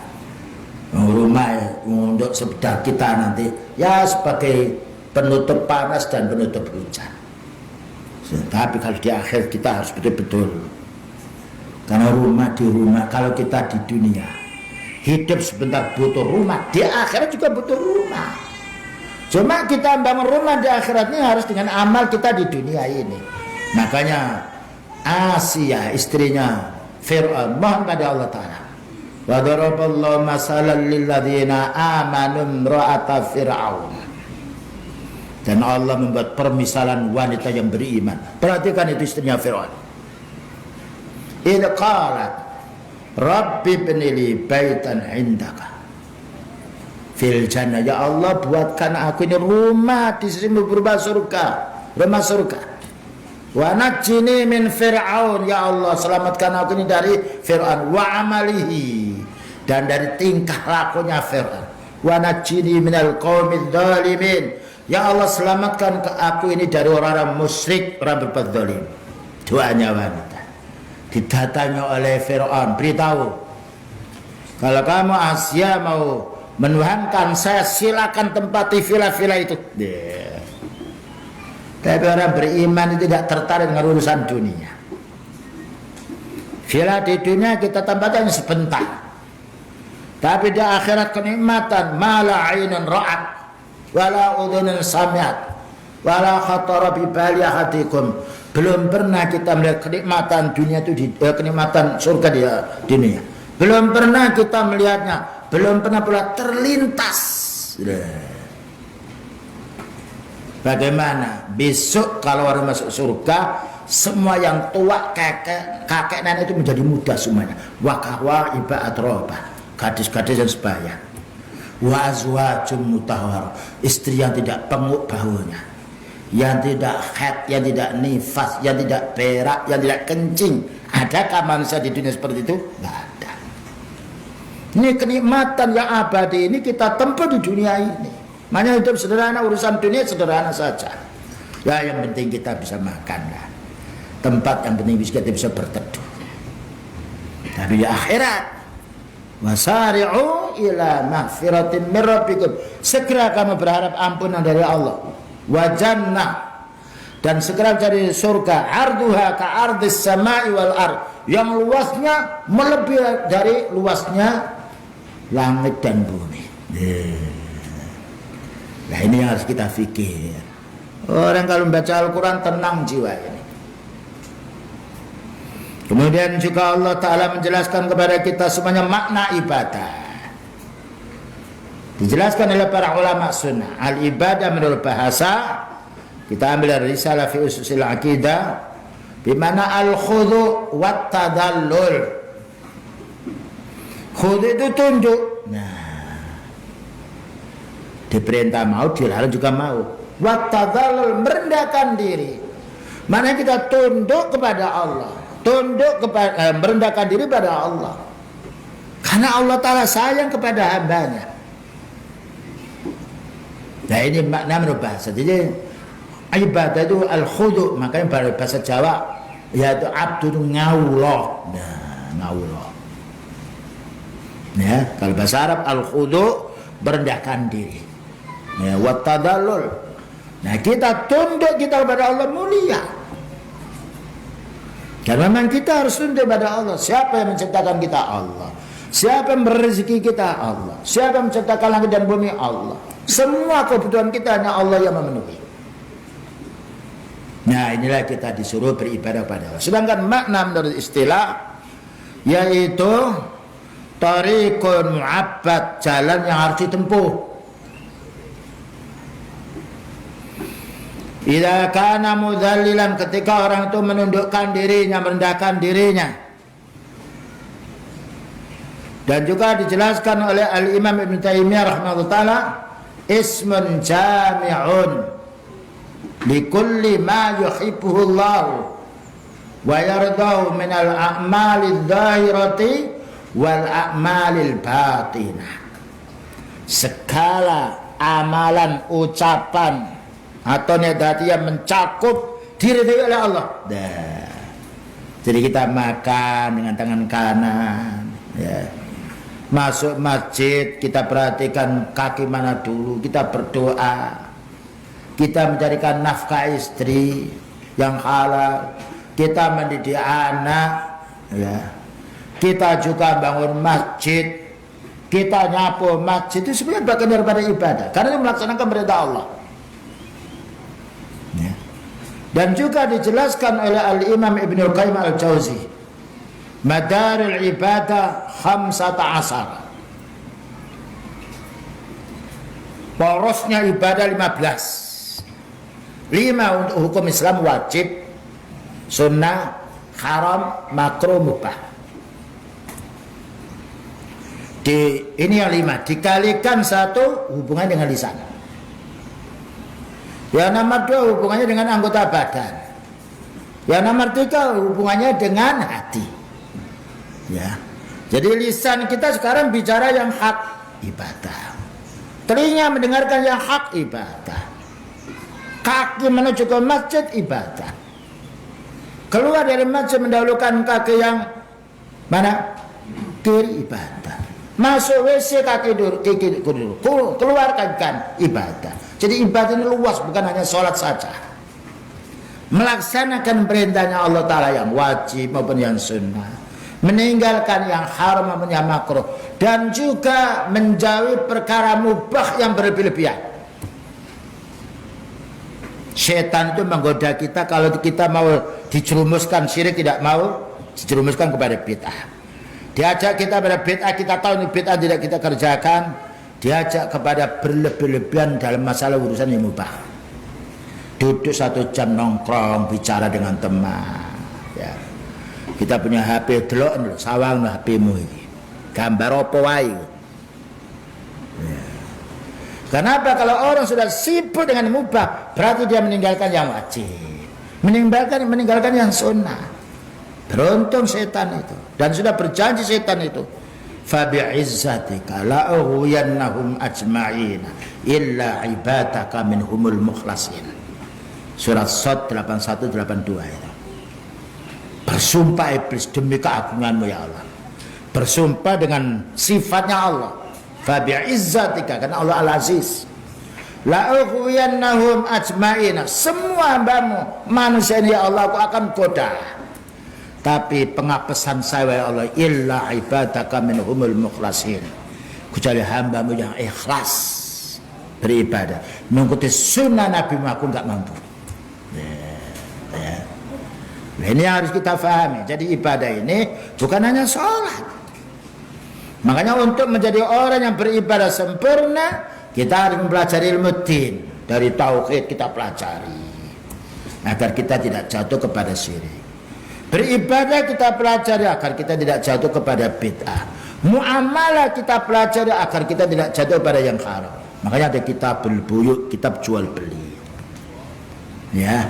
Rumah untuk sepeda kita nanti ya sebagai penutup panas dan penutup hujan. Tapi kalau di akhir kita harus betul-betul, karena rumah di rumah. Kalau kita di dunia hidup sebentar butuh rumah, di akhirat juga butuh rumah. Cuma kita bangun rumah di akhirat ini harus dengan amal kita di dunia ini. Makanya Asia istrinya Fir'aun mohon pada Allah Ta'ala, wa daraballahu masalan lilladzina amanu imra'ata Fir'aun. Dan Allah membuat permisalan wanita yang beriman. Perhatikan itu istrinya Fir'aun. Idh qalat Rabbi ibnili baitan indaka fil jannah. Ya Allah, buatkan aku ini rumah di sisimu berupa surga, rumah surga. Wa najjini min Fir'aun. Ya Allah, selamatkan aku ini dari Fir'aun wa amalihi, dan dari tingkah lakunya Fir'aun. Wa najjini minal qaumidz zalimin. Ya Allah, selamatkan ke aku ini dari orang-orang musyrik, orang berbuat zalim. Doanya wanita didatangi oleh Fir'aun, beritahu kalau kamu Asia mau menuhankan saya, silakan tempati villa-villa itu. Tapi orang beriman itu tidak tertarik dengan urusan dunia. Villa di dunia kita tempatkan sebentar, tapi di akhirat kenikmatan mala ainun ra'at wala udhunun sami'at wala khatara bi bali ahadikum. Belum pernah kita melihat kenikmatan dunia itu kenikmatan surga di dunia. Belum pernah kita melihatnya, belum pernah pula terlintas. Bagaimana besok kalau orang masuk surga, semua yang tua, kakek nenek itu menjadi muda semuanya. Wakahwa iba atroba, gadis-gadis yang sebaya. Wa azwajum mutahhar, istri yang tidak penguk baunya, yang tidak haid, yang tidak nifas, yang tidak berak, yang tidak kencing. Adakah manusia di dunia seperti itu? Tidak ada. Ini kenikmatan yang abadi ini kita tempuh di dunia ini. Makanya hidup sederhana, urusan dunia sederhana saja. Ya yang penting kita bisa makan lah. Tempat yang penting kita bisa berteduh. Tapi ya akhirat, wasari'u ila maghfiratin min rabbikum, segera kamu berharap ampunan dari Allah. Wa jannah, dan segera cari surga. Arduha ka ardis samai wal ard, yang luasnya melebihi dari luasnya langit dan bumi. Nah ini yang harus kita fikir. Orang kalau membaca Al-Quran tenang jiwa ini. Kemudian juga Allah Ta'ala menjelaskan kepada kita semuanya makna ibadah. Dijelaskan oleh para ulama sunnah. Al-ibadah menurut bahasa, kita ambil dari risalah fi ususil aqidah, bimana al-khudu' wat tadallul. Khudu' itu tunduk. Nah, diperintah mau, dilarang juga mau. Wat tadallul, merendahkan diri. Mana kita tunduk kepada Allah, merendahkan diri pada Allah, karena Allah Ta'ala sayang kepada hambanya. Nah ini makna menurut bahasa. Jadi ibadah itu al-khudu', makanya pada bahasa Jawa yaitu abdu ngawuloh. Nah ngawuloh. Ya, kalau bahasa Arab al-khudu merendahkan diri. Ya, wa tadallul. Nah, kita tunduk kita kepada Allah mulia. Dan memang kita harus tunduk kepada Allah. Siapa yang menciptakan kita? Allah. Siapa yang berrezeki kita? Allah. Siapa yang menciptakan langit dan bumi? Allah. Semua kebutuhan kita hanya Allah yang memenuhi. Nah, inilah kita disuruh beribadah kepada Allah. Sedangkan makna menurut istilah yaitu tariqun mu'abbad, jalan yang harus ditempuh. Idza kana mudhallilan, ketika orang itu menundukkan dirinya, merendahkan dirinya. Dan juga dijelaskan oleh Al-Imam Ibn Taimiyah rahimahullah taala, ismun jami'un likulli ma yuhibbuhu Allah wa yardahu min al-a'malid dhahirati wal a'malil batinah. Segala amalan, ucapan atau niat hati yang mencakup diridhai oleh Allah. Jadi kita makan dengan tangan kanan, ya. Masuk masjid kita perhatikan kaki mana dulu, kita berdoa, kita mencarikan nafkah istri yang halal, kita mendidik anak, ya. Kita juga bangun masjid, kita nyapu masjid, itu sebenarnya bagian daripada ibadah karena itu melaksanakan perintah Allah, ya. Dan juga dijelaskan oleh Al-Imam Ibnul Qayyim Al-Jauzi, madarul ibadah 15. Porosnya ibadah 15. 5 untuk hukum Islam wajib, sunnah, haram, makruh, mubah. Ini yang 5 dikalikan 1 hubungan dengan lisan. Yang nomor 2 hubungannya dengan anggota badan. Yang nomor 3 hubungannya dengan hati. Ya, jadi lisan kita sekarang bicara yang hak, ibadah. Telinga mendengarkan yang hak, ibadah. Kaki menuju ke masjid, ibadah. Keluar dari masjid mendahulukan kaki yang mana? Kiri, ibadah. Masuk WC kaki dulu, keluarkan kan, ibadah. Jadi ibadah ini luas, bukan hanya sholat saja. Melaksanakan perintahnya Allah Ta'ala yang wajib maupun yang sunnah, meninggalkan yang haram maupun yang makruh, dan juga menjauhi perkara mubah yang berlebih-lebihan. Setan itu menggoda kita kalau kita mau dijerumuskan syirik, tidak mau dijerumuskan kepada bid'ah. Diajak kita pada bid'ah, kita tahu ini bid'ah tidak kita kerjakan, diajak kepada berlebih-lebihan dalam masalah urusan yang mubah. Duduk 1 jam nongkrong bicara dengan teman, ya. Kita punya HP delok sawang HP-mu ini. Gambar apa wae. Ya. Kenapa? Kalau orang sudah sibuk dengan mubah, berarti dia meninggalkan yang wajib. Meninggalkan yang sunnah. Beruntung setan itu, dan sudah berjanji setan itu, fa bi'izzatika la ughwiyannahum ajma'in illa ibadaka minhumul mukhlasin. Surat Shad 81-82 itu. Bersumpah iblis demi keagunganmu ya Allah, bersumpah dengan sifatnya Allah, fa bi'izzatika, karena Allah Al-Aziz, la ughwiyannahum ajma'in, semua hambamu manusia ini ya Allah aku akan goda. Tapi pengapesan saya ya Allah, illa ibadaka minhumul mukhlasin, kecuali hambamu yang ikhlas beribadah mengikuti sunnah Nabi, aku nggak mampu. Ya. Nah, ini yang harus kita pahami. Jadi ibadah ini bukan hanya sholat. Makanya untuk menjadi orang yang beribadah sempurna, kita harus mempelajari ilmu din. Dari tauhid kita pelajari agar kita tidak jatuh kepada syirik. Beribadah kita pelajari agar kita tidak jatuh kepada bid'ah. Muamalah kita pelajari agar kita tidak jatuh pada yang haram. Makanya ada kitab buyuk, kitab jual beli, ya,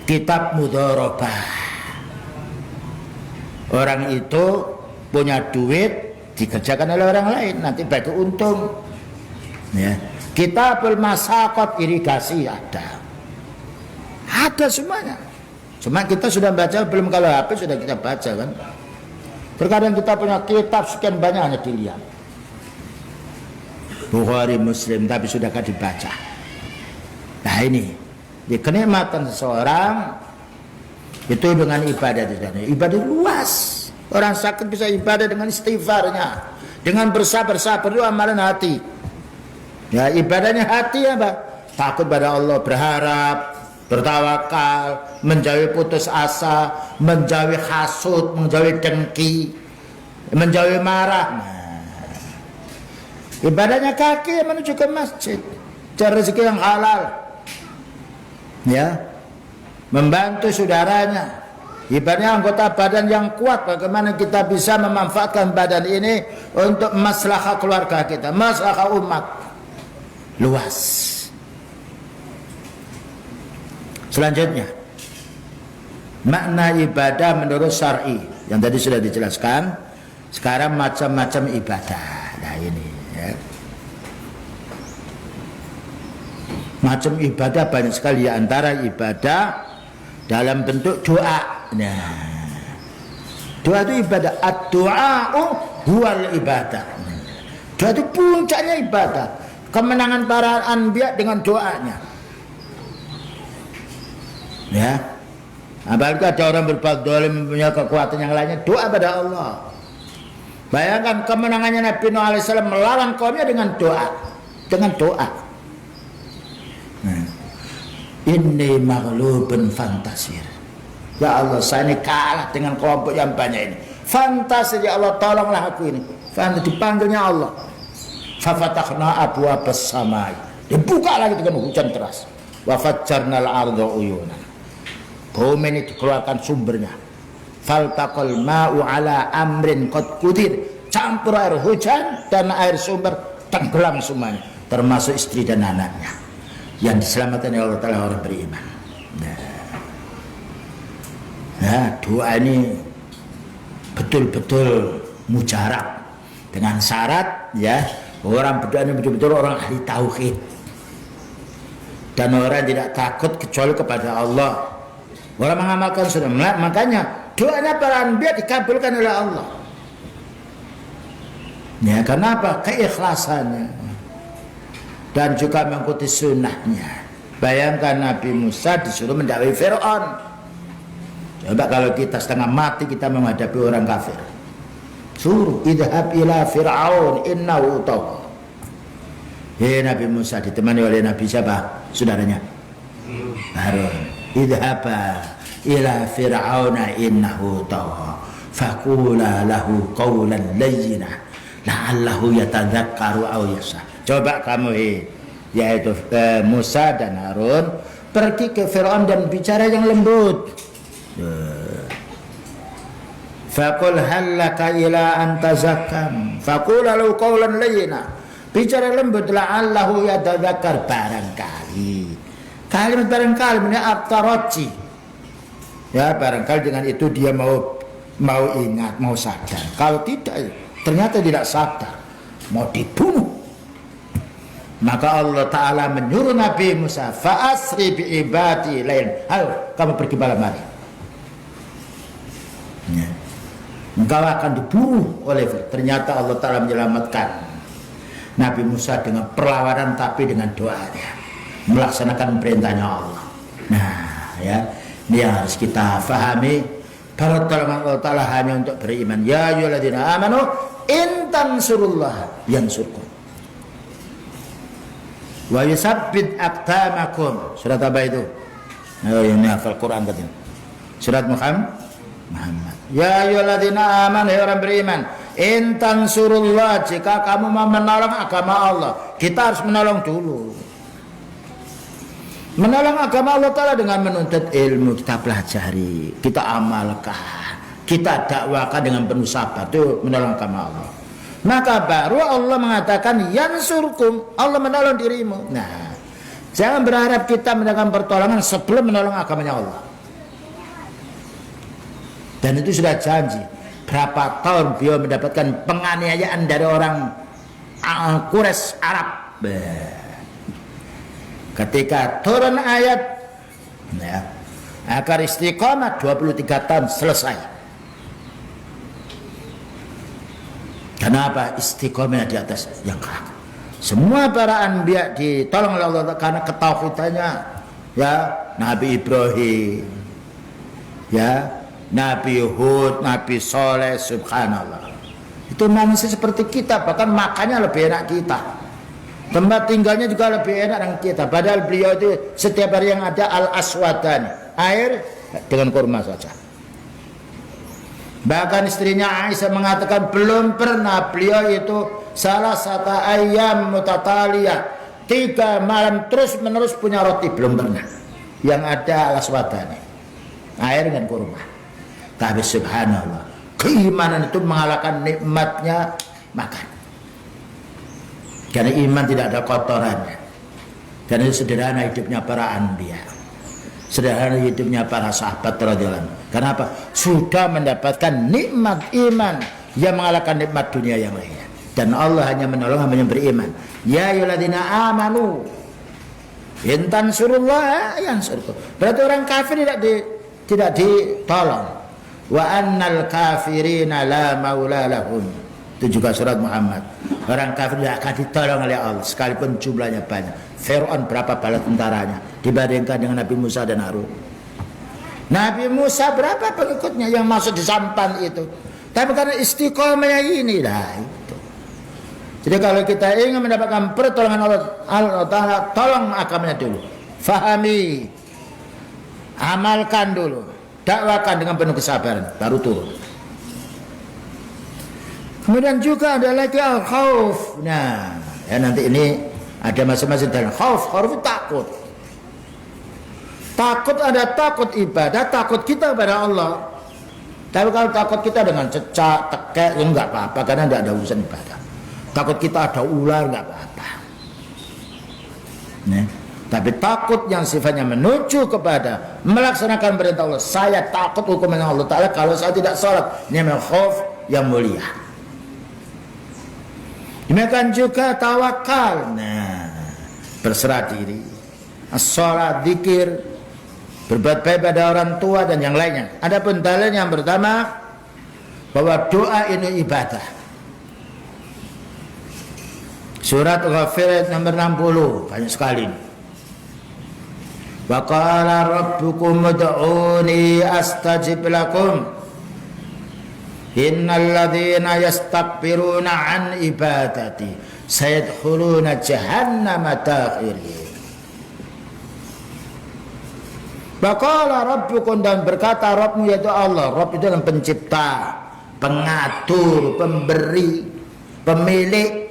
kitab mudharabah. Orang itu punya duit dikerjakan oleh orang lain, nanti bagi untung, ya. Kitabul masaqat, irigasi ada semuanya. Cuma kita sudah baca belum? Kalau HP sudah kita baca kan. Terkadang kita punya kitab sekian banyak hanya dilihat, Bukhari, Muslim, tapi sudahkah dibaca? Nah ini, di kenikmatan seseorang itu dengan ibadah di sana. Ibadah luas. Orang sakit bisa ibadah dengan istighfarnya, dengan bersabar-sabar itu amalan hati. Ya, ibadahnya hati apa? Takut pada Allah, berharap, bertawakal, menjauhi putus asa, menjauhi hasud, menjauhi dengki, menjauhi marah. Nah, ibadahnya kaki menuju ke masjid, cari rezeki yang halal, ya, membantu saudaranya. Ibadahnya anggota badan yang kuat. Bagaimana kita bisa memanfaatkan badan ini untuk maslahah keluarga kita, maslahah umat. Luas. Selanjutnya, makna ibadah menurut syar'i yang tadi sudah dijelaskan. Sekarang macam-macam ibadah. Nah ini, ya. Macam ibadah banyak sekali, antara ibadah dalam bentuk doa. Nah, doa itu ibadah. Ad-du'a'u huwal ibadah. Doa itu puncaknya ibadah. Kemenangan para anbiya dengan doanya. Ya, apalagi ada orang berbuat zalim, mempunyai kekuatan yang lainnya, doa pada Allah. Bayangkan kemenangannya Nabi Nuh alaihissalam melawan kaumnya dengan doa, dengan doa. Inni maghlubun fantasir. Ya Allah, saya ini kalah dengan kelompok yang banyak ini. Fantasir, ya Allah, tolonglah aku ini. Dipanggilnya Allah. Fafatahna abwaabas samai. Dibuka lagi dengan hujan deras. Wa fajjarnal arda uyunan. Bumi ini dikeluarkan sumbernya. Faltaqal ma'u ala amrin qad qudir. Campur air hujan dan air sumber, tenggelam semuanya, termasuk istri dan anaknya. Yang diselamatkan oleh Allah Ta'ala orang beriman. Nah, doa ini betul-betul mujarab, dengan syarat, ya, orang berdoa ini betul-betul orang ahli tauhid dan orang tidak takut kecuali kepada Allah. Orang mengamalkan sunnah. Makanya doanya para anbiya dikabulkan oleh Allah. Ya, kenapa? Keikhlasannya dan juga mengikuti sunnahnya. Bayangkan Nabi Musa disuruh mendakwai Fir'aun. Coba kalau kita setengah mati kita menghadapi orang kafir. Suruh idhab ila Fir'aun innahu tagha. Nabi Musa ditemani oleh Nabi siapa? Saudaranya Harun. Idhaba ila Fir'auna innahu tagha. Faqula lahu qawlan layyina la'allahu yatadzakkaru aw yakhsha. Coba kamu yaitu Musa dan Harun pergi ke Fir'aun dan bicara yang lembut. Faqul hallaka ila an tazakkam faqul lahu qawlan layyina. Bicara lembut, la'allahu yatadzakkar, barangkali. Kalimat barangkali ini abtaraji. Ya, barangkali dengan itu dia mau ingat, mau sadar. Kalau tidak, ternyata tidak sadar, mau dibunuh. Maka Allah Ta'ala menyuruh Nabi Musa, fa'asri bi'ibadi lain. Ayo, kamu pergi malam hari. Ya. Engkau akan dibunuh oleh Fir'aun. Ternyata Allah Ta'ala menyelamatkan Nabi Musa dengan perlawanan, tapi dengan doanya, melaksanakan perintahnya Allah. Nah, ya, ini yang harus kita fahami. Pertolongan Allah Ta'ala hanya untuk beriman. Ya ayyuhalladzina amanu in tansurullah yansurkum wa yusabbit aqdamakum. Surat apa itu? Ini hafal Quran katanya. Surat Muhammad. Ya ayyuhalladzina amanu, orang beriman, in tansurullah, jika kamu mau menolong agama Allah, kita harus menolong dulu. Menolong agama Allah Ta'ala dengan menuntut ilmu, kita pelajari, kita amalkan, kita dakwakan dengan penuh sabar, itu menolong agama Allah. Maka baru Allah mengatakan yansurkum, Allah menolong dirimu. Nah, jangan berharap kita mendapatkan pertolongan sebelum menolong agamanya Allah. Dan itu sudah janji. Berapa tahun beliau mendapatkan penganiayaan dari orang Quraisy Arab. Ketika turun ayat, ya, agar istiqamah 23 tahun selesai. Kenapa? Istiqomah di atas yang hak. Semua para anbiya ditolong oleh Allah karena ketauhidannya. Ya, Nabi Ibrahim, ya, Nabi Hud, Nabi Soleh, subhanallah. Itu manusia seperti kita, bahkan makannya lebih enak kita. Tempat tinggalnya juga lebih enak dengan kita. Padahal beliau itu setiap hari yang ada al-aswadan, air dengan kurma saja. Bahkan istrinya Aisyah mengatakan belum pernah beliau itu salah satu ayam mutataliyah 3 malam terus menerus punya roti, belum pernah. Yang ada al-aswadan, air dengan kurma. Tapi subhanallah, keimanan itu mengalahkan nikmatnya makan. Karena iman tidak ada kotorannya. Karena itu sederhana hidupnya para anbiya, sederhana hidupnya para sahabat radhiyallahu anhu. Kenapa? Sudah mendapatkan nikmat iman yang mengalahkan nikmat dunia yang lainnya. Dan Allah hanya menolong hamba yang beriman. Ya ayyuhalladzina amanu in tansurullah yansurkum. Berarti orang kafir tidak ditolong. Wa annal kafirina la maula lahum. Itu juga surat Muhammad. Orang kafir tidak akan ditolong oleh Allah sekalipun jumlahnya banyak. Fir'aun berapa bala tentaranya dibandingkan dengan Nabi Musa dan Harun. Nabi Musa berapa pengikutnya yang masuk di sampan itu? Tapi karena istiqomahnya inilah itu. Jadi kalau kita ingin mendapatkan pertolongan Allah Ta'ala, tolong agamanya dulu. Fahami, amalkan dulu, dakwakan dengan penuh kesabaran, baru turun. Kemudian juga ada lagi al-khauf. Nah, ya nanti ini ada masing-masing dalam khauf. Khauf itu takut. Takut ada takut ibadah, takut kita kepada Allah. Tapi kalau takut kita dengan cecak, tekek, ya enggak apa-apa karena tidak ada urusan ibadah. Takut kita ada ular, enggak apa-apa. Nah, tapi takut yang sifatnya menuju kepada melaksanakan perintah Allah. Saya takut hukuman Allah Ta'ala kalau saya tidak sholat. Ini memang khauf yang mulia. Demikian juga tawakal. Nah, berserah diri, as-sholat, zikir, berbuat baik pada orang tua dan yang lainnya. Adapun dalil yang pertama bahwa doa ini ibadah. Surat Ghafir nomor 60, banyak sekali. Wa qala rabbukum ud'uni astajib lakum. Innal ladzina yastakbiruna an ibadati sayadkhuluna jahannama dakhirin. Baqala rabbukum, dan berkata Rabbmu yaitu Allah. Rabb itu adalah pencipta, pengatur, pemberi, pemilik.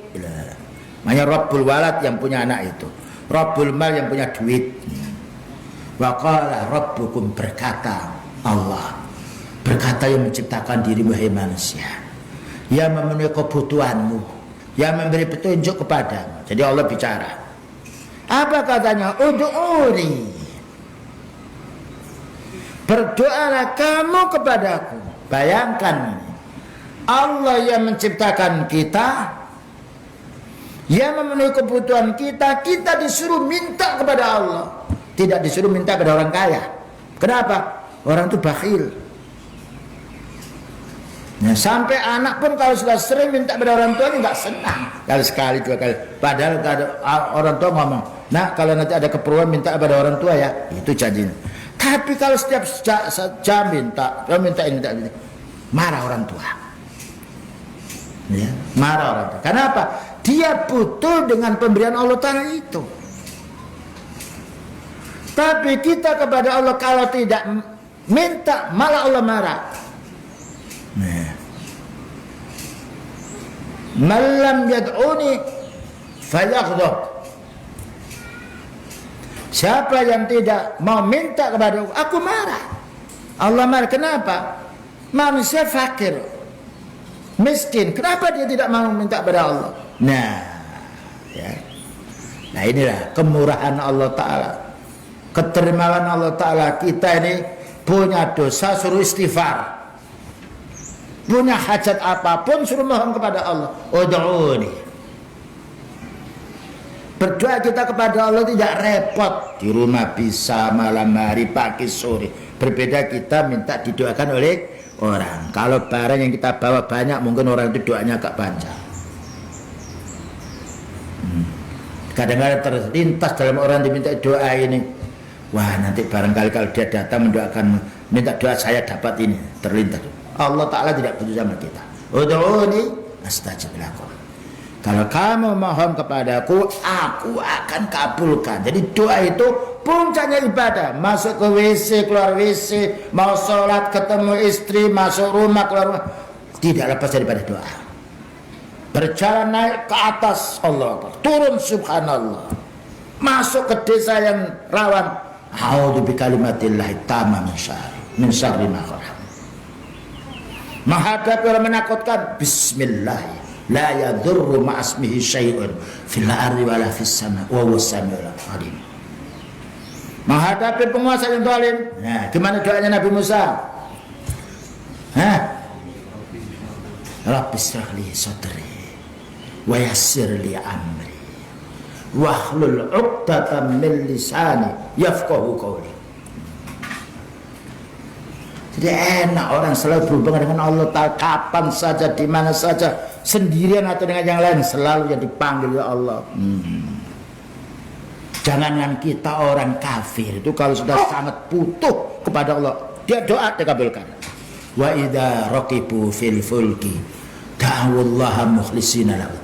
Makanya Rabbul walad yang punya anak itu, Rabbul mal yang punya duit. Baqala rabbukum, berkata Allah, berkata yang menciptakan dirimu hai manusia, yang memenuhi kebutuhanmu, yang memberi petunjuk kepadamu. Jadi Allah bicara. Apa katanya? Ud'uni, berdoalah kamu kepadaku. Bayangkan, Allah yang menciptakan kita, yang memenuhi kebutuhan kita, kita disuruh minta kepada Allah, tidak disuruh minta kepada orang kaya. Kenapa? Orang itu bakhil. Nah, sampai anak pun kalau sudah sering minta pada orang tuanya nggak senang. Kalau sekali 2 kali. Padahal orang tua ngomong, nah kalau nanti ada keperluan minta pada orang tua ya, itu janjinya. Tapi kalau setiap jam minta ini, marah orang tua. Ya, marah orang tua. Kenapa? Dia butuh dengan pemberian Allah Ta'ala itu. Tapi kita kepada Allah kalau tidak minta, malah Allah marah. Malam yad'uni fayaghdab. Siapa yang tidak mau minta kepada aku marah. Allah marah. Kenapa? Manusia fakir, miskin. Kenapa dia tidak mau minta kepada Allah? Nah, ya. Nah inilah kemurahan Allah Ta'ala, keterimaan Allah Ta'ala. Kita ini punya dosa suruh istighfar, punya hajat apapun suruh mohon kepada Allah. Ud'uni. Berdoa kita kepada Allah tidak repot. Di rumah bisa, malam hari, pagi, sore. Berbeda kita minta didoakan oleh orang. Kalau barang yang kita bawa banyak, mungkin orang itu doanya agak panjang. Kadang-kadang terlintas dalam orang diminta doa ini, wah nanti barangkali kalau dia datang mendoakan, minta doa saya dapat ini, terlintas. Allah Ta'ala tidak butuh sama kita. Ud'uni astajib lakum. Kalau kamu mohon kepadaku, aku akan kabulkan. Jadi doa itu puncaknya ibadah. Masuk ke WC, keluar WC, mau sholat, ketemu istri, masuk rumah, keluar rumah, tidak lepas daripada doa. Berjalan naik ke atas, Allah, turun subhanallah, masuk ke desa yang rawan, a'udzu bikalimatillahi tammah min syarri ma khalaq. Menghadapi orang menakutkan, bismillah, la yadurru ma'asmihi syai'un fil ardi wala fis sama wa huwas samiul alim. Menghadapi penguasa yang zalim, nah gimana doanya Nabi Musa? Rabbi shrah li sadri wa yassir li amri wahlul 'uqdatam min lisani yafqahu qawli. Jadi enak orang selalu berhubungan dengan Allah Ta'ala, kapan saja, di mana saja, sendirian atau dengan yang lain, selalu yang dipanggil ya Allah. Jangankan kita orang kafir itu kalau sudah sangat butuh kepada Allah, dia doa dikabulkan. Wa idza raqibu fil fulki da'awallaha mukhlishina lahu.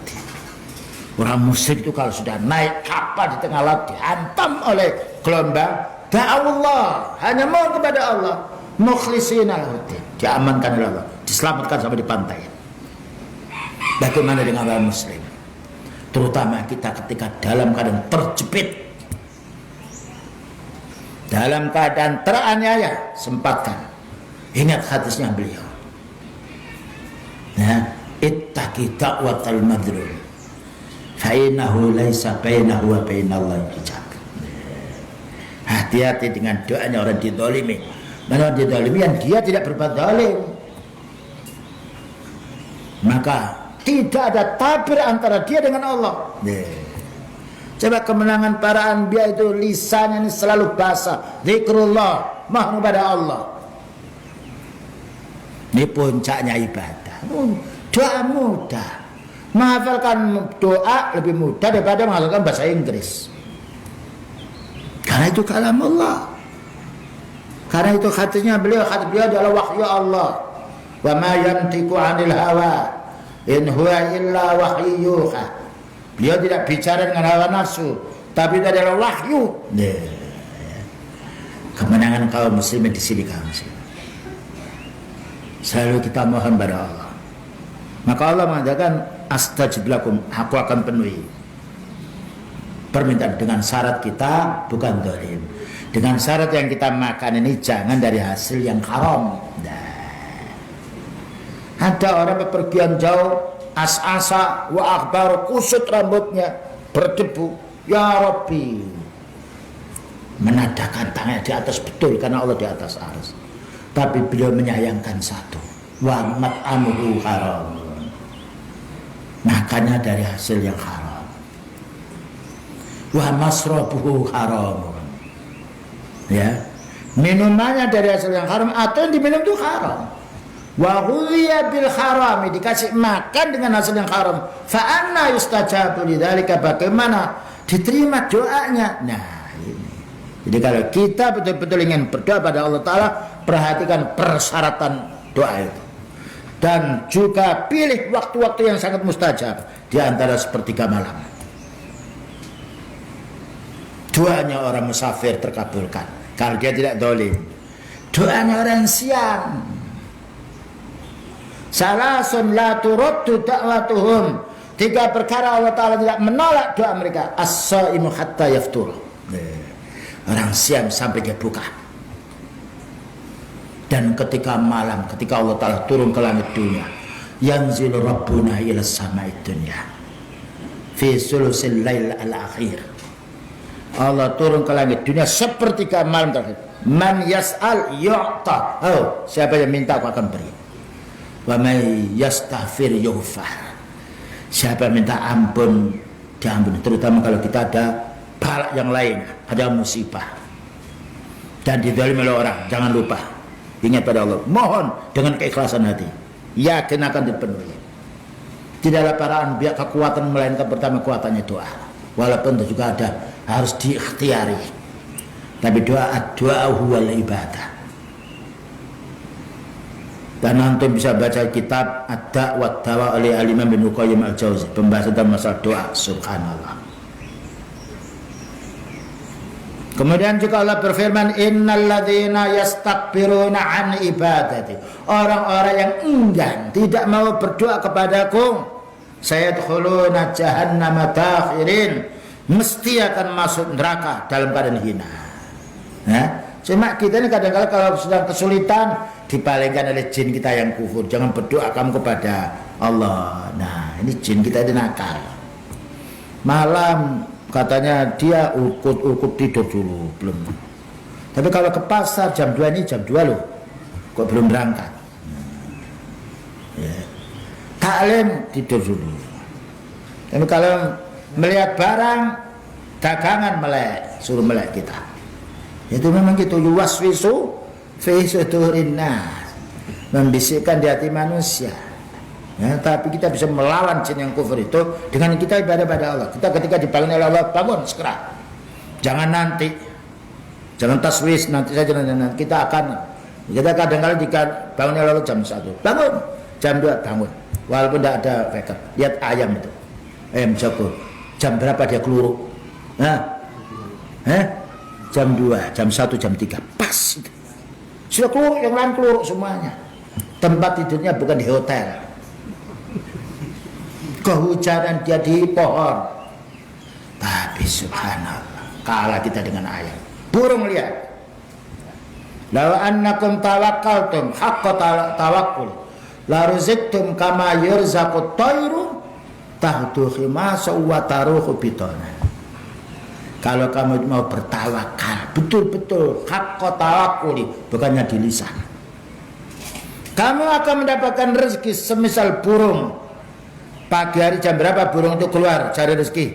Orang musyrik itu kalau sudah naik kapal di tengah laut dihantam oleh gelombang, da'awallah, hanya mohon kepada Allah, mukhlishina lahu, diamankan oleh Allah, diselamatkan sampai di pantai. Bagaimana dengan orang muslim? Terutama kita ketika dalam keadaan terjepit, dalam keadaan teraniaya, sempatkan ingat hadisnya beliau. Nah, ittaqi da'watal madlum fa innahu laisa bainahu wa bainallahi hijab. Hati-hati dengan doanya orang dizalimi. Mana orang dizalimi yang dia tidak berbuat zalim, maka tidak ada tabir antara dia dengan Allah. Coba kemenangan para anbiya itu lisannya ini selalu basah, zikrullah, mohon kepada Allah. Ini puncaknya ibadah. Doa mudah. Menghafalkan doa lebih mudah daripada menghafalkan bahasa Inggris. Karena itu kalam Allah. Karena itu hadisnya beliau adalah wahyu Allah. Wa ma yantiqu 'anil hawa in huwa illa wahyu yuha. Beliau tidak bicara dengan hawa nafsu, tapi itu adalah wahyu. Kemenangan kaum muslimin di sini kaum muslimin. Selalu kita mohon pada Allah. Maka Allah mengatakan astajib lakum, aku akan penuhi permintaan dengan syarat kita bukan zalim. Dengan syarat yang kita makan ini jangan dari hasil yang haram. Ada orang bepergian jauh, as-asa wa akhbar, kusut rambutnya, berdebu, ya Rabbi, menadakan tangannya di atas betul karena Allah di atas arsy. Tapi beliau menyayangkan satu, wa mat'amuhu haram, makannya dari hasil yang haram, wa masrabuhu haram, ya, minumannya dari hasil yang haram atau yang diminum itu haram. Wa ghudhiya bil haram, dikasih makan dengan hasil yang haram. Fa anna yustajabu lidzalika, bagaimana diterima doanya? Nah, ini. Jadi kalau kita betul-betul ingin berdoa pada Allah Ta'ala, perhatikan persyaratan doa itu. Dan juga pilih waktu-waktu yang sangat mustajab, di antara sepertiga malam. Doanya orang musafir terkabulkan kalau dia tidak zalim. Doanya orang siang, salasun la turaddu da'watuhum, tiga perkara Allah Ta'ala tidak menolak doa mereka. As-shaimu hatta yaftur, orang siam sampai dia buka. Dan ketika malam, ketika Allah Ta'ala turun ke langit dunia, yanzilu rabbuna ila sama'id dunya fi sulusil lail al-akhir, Allah turun ke langit dunia sepertiga malam terakhir. Man yas'al yu'ta, oh, siapa yang minta aku akan beri. Wa may yastaghfir yughfar, siapa yang minta ampun diampuni, terutama kalau kita ada balak yang lain, ada musibah dan dizalimi oleh orang. Jangan lupa ingat pada Allah, mohon dengan keikhlasan hati, yakin akan dipenuhi. Tidaklah para anbiya kekuatan melainkan pertama kekuatannya doa, walaupun itu juga ada harus diikhtiari, tapi doa huwal ibadah. Dan nanti bisa baca kitab Ad-Da'wat Dawa oleh Al-Imam bin Qayyim Al-Jauzi, pembahasan tentang masalah doa. Subhanallah. Kemudian juga Allah berfirman, innal ladzina yastakbiruna an ibadati, orang-orang yang enggan tidak mau berdoa kepadaku, sayadkhuluna jahannama dakhirin, mesti akan masuk neraka dalam keadaan hina. Cuma kita ini kadang-kadang kalau sedang kesulitan dipalingkan oleh jin kita yang kufur, jangan berdoa kamu kepada Allah. Nah, ini jin kita ini nakal. Malam katanya dia ukut tidur dulu, belum. Tapi kalau ke pasar jam 2 ini jam 2 loh, kok belum berangkat. Ya. Taklim tidur dulu. Tapi kalau melihat barang dagangan melek, suruh melek kita. Itu memang gitu, yuwaswisu fi sudurin nas, membisikkan di hati manusia. Ya, tapi kita bisa melawan jin yang kufur itu dengan kita ibadah pada Allah. Kita ketika dibangun oleh Allah, bangun segera. Jangan nanti. Jangan taswis nanti saja, nanti kita akan. Kita kadang-kadang jika bangun oleh Allah jam 1, bangun. Jam 2 bangun. Walaupun tidak ada wecker. Lihat ayam itu. Ayam jago. Jam berapa dia keluruk? Jam 2, jam 1, jam 3. Pas. Sudah keluruk, yang lain keluruk semuanya. Tempat tidurnya bukan di hotel. Kehujanan dia di pohon. Tapi subhanallah, kalah kita dengan ayam. Burung lihat. Law annakum tawakkaltum haqqa tawakkul la ruzqtum kama yurzaqut tayru tahdu khimasa wa taruhu bitana. Kalau kamu mau bertawakal betul-betul haqqa tawakkuli, bukannya di lisan, kamu akan mendapatkan rezeki semisal burung. Pagi hari jam berapa burung itu keluar cari rezeki?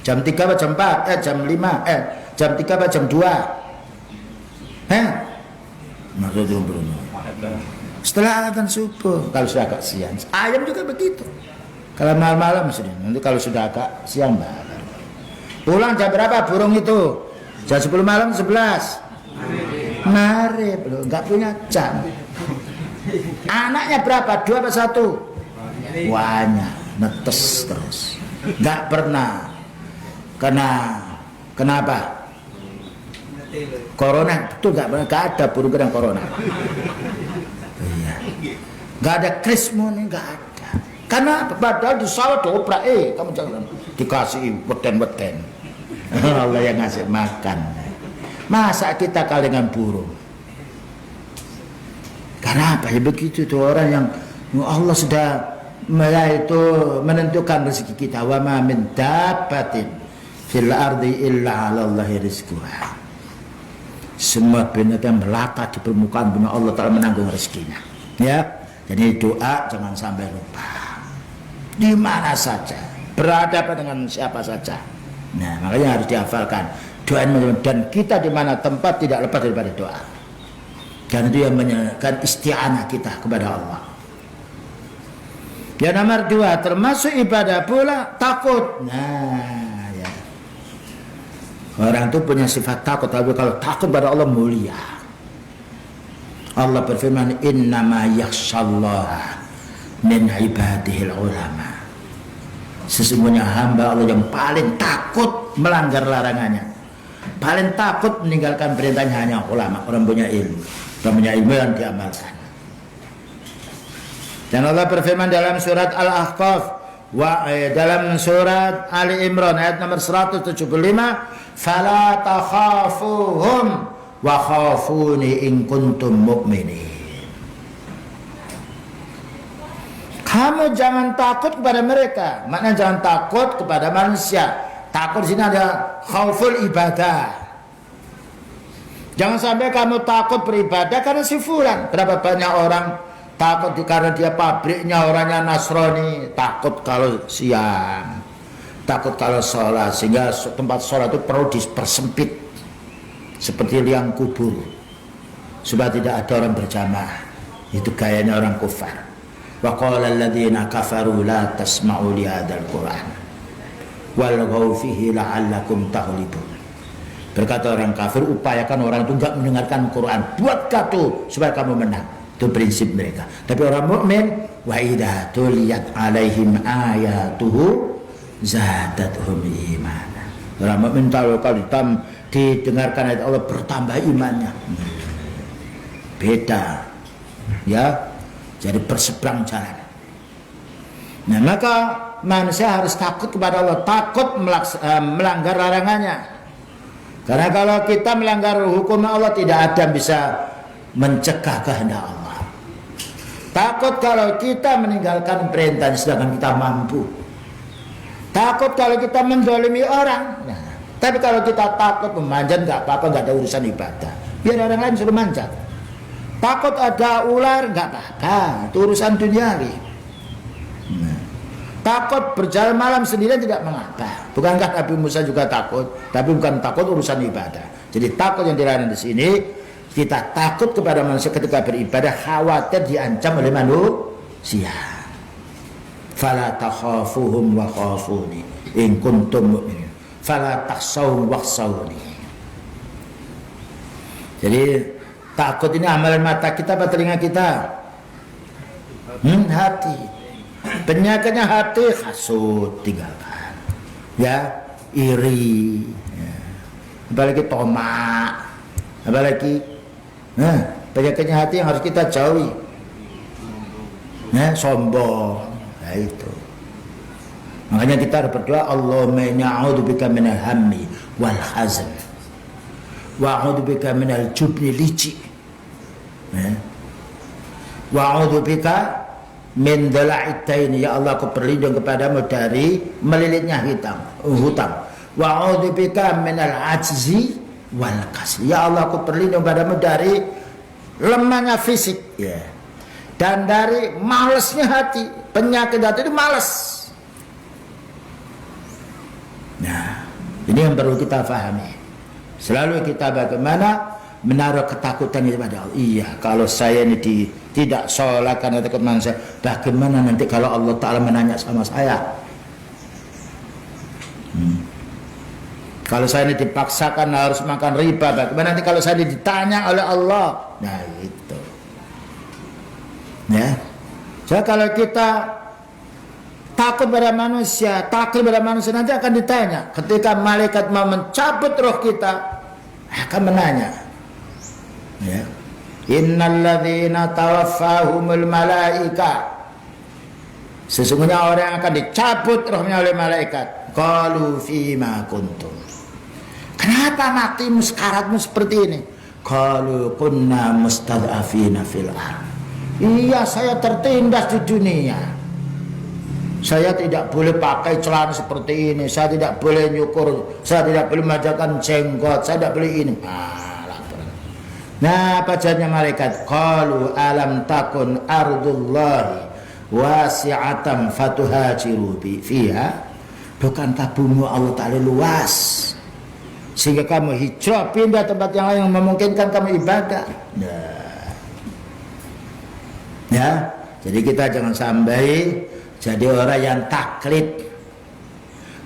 Jam 3 atau jam 4? Jam 5? Jam 3 atau jam 2? Maksudnya burung setelah azan subuh, kalau sudah agak siang. Ayam juga begitu. Kalau malam-malam sudah, nanti kalau sudah agak siang baru. Pulang jam berapa burung itu? Jam 10 malam, 11? Maghrib loh, nggak punya jam. Anaknya berapa? 2 atau 1? Banyak, netes terus, nggak pernah kenapa? Corona itu nggak pernah, nggak ada burung kena corona. Iya, nggak ada krismon, nggak ada. Karena padahal di sawah dioprak, kamu jangan dikasih weten-weten. Allah yang ngasih makan. Masa kita kalingan burung? Karena apa ya begitu tuh orang yang Allah sudah itu menentukan rezeki kita. Wa ma min dabbatin fil ardi illa 'ala Allahi rizquha. Semua binatang melata di permukaan bumi Allah Ta'ala menanggung rezekinya. Ya, jadi doa jangan sampai lupa. Di mana saja, berhadapan dengan siapa saja. Nah, makanya harus dihafalkan doa dan kita di mana tempat tidak lepas daripada doa. Dan itu yang menyerahkan isti'anah kita kepada Allah. Yang nomor 2 termasuk ibadah pula takut. Nah, ya. Orang itu punya sifat takut, tapi kalau takut pada Allah mulia. Allah berfirman, innama yakhshallaha min ibadihil ulama. Sesungguhnya hamba Allah yang paling takut melanggar larangannya, paling takut meninggalkan perintahnya hanya ulama, orang punya ilmu. Orang punya ilmu yang diamalkan. Dan Allah berfirman dalam surat Al-Ahqaf, dalam surat Ali Imran ayat nomor 175, fala takhafuhum wa khafuni in kuntum mu'minin. Kamu jangan takut kepada mereka. Maknanya jangan takut kepada manusia. Takut di sini ada khauful ibadah. Jangan sampai kamu takut beribadah karena si fulan. Berapa banyak orang takut karena dia pabriknya orangnya Nasrani, takut kalau siang, takut kalau sholat, sehingga tempat sholat itu perlu dipersempit seperti liang kubur. supaya tidak ada orang berjamaah. Itu gayanya orang kufar. Wa qala alladziina kafaru la tasma'u li hadzal Qur'an walghaw fihi la'allakum taghlibun. Berkata orang kafir, upayakan orang itu enggak mendengarkan Quran, buat gaduh supaya kamu menang. Itu prinsip mereka. Tapi orang mukmin, wa idza tuliyat alaihim ayatuhu zadatuhum imana. Orang mukmin kalau didengarkan ayat Allah bertambah imannya. Beda, ya. Jadi berseberang jalan. Nah, maka manusia harus takut kepada Allah, takut melanggar larangannya. Karena kalau kita melanggar hukum Allah, tidak ada yang bisa mencegah kehendak Allah. Takut kalau kita meninggalkan perintah sedangkan kita mampu. Takut kalau kita menzalimi orang. Nah, tapi kalau kita takut memanjat, nggak apa-apa, nggak ada urusan ibadah. Biar orang lain suruh manjat. Takut ada ular, nggak apa-apa, itu urusan duniawi. Nah, takut berjalan malam sendirian tidak mengapa. Bukankah Nabi Musa juga takut? Tapi bukan takut urusan ibadah. Jadi takut yang dilarang di sini, kita takut kepada manusia ketika beribadah, khawatir diancam oleh manusia. Fala takhafuhum wa khafuni in kuntum mu'minin. Fala takhshawhum wakhshawni. Jadi takut ini amalan mata kita apa telinga kita? Hati. Penyakitnya hati, hasud, tinggalkan. Ya, iri. Ya. Apalagi tomak. Apalagi penyakitnya hati yang harus kita jauhi. Sombong. Nah, itu. Makanya kita harus berdoa, Allahumma inni a'udzubika minal hammi wal hazan wa a'udzubika minal jubni lici. Wa a'udzubika min dhala'id, ya Allah, aku berlindung kepadamu dari melilitnya hutang. Wa a'udzubika minal ajzi wal kasl, ya Allah, aku berlindung kepadamu dari lemahnya fisik, ya, dan dari malasnya hati. Penyakit hati itu malas. Nah, ini yang perlu kita pahami. Selalu kita bagaimana menaruh ketakutan kepada Allah. Iya, kalau saya ini tidak sholat karena takut manusia, bagaimana nanti kalau Allah Ta'ala menanya sama saya? Kalau saya ini dipaksakan harus makan riba, bagaimana nanti kalau saya ini ditanya oleh Allah? Nah, itu. Ya. Jadi kalau kita takut pada manusia, taklid pada manusia, nanti akan ditanya. Ketika malaikat mau mencabut roh kita, akan menanya. Ya. Innalladzina tawaffahumul malaika, sesungguhnya orang yang akan dicabut rohnya oleh malaikat. Qalu fima kuntum, kenapa matimu sekaratmu seperti ini? Qalu kunna mustad'afina fil ardh, iya, saya tertindas di dunia. Saya tidak boleh pakai celana seperti ini, saya tidak boleh nyukur, saya tidak boleh majakan jenggot, saya tidak boleh ini. Nah, apa jawabnya malaikat? Qalu alam takun ardullahi wasi'atan fatuhajiru fiha, bukankah bumi Allah Ta'ala luas sehingga kamu hijrah pindah tempat yang lain yang memungkinkan kamu ibadah? Nah. Ya, jadi kita jangan sampai jadi orang yang taklid,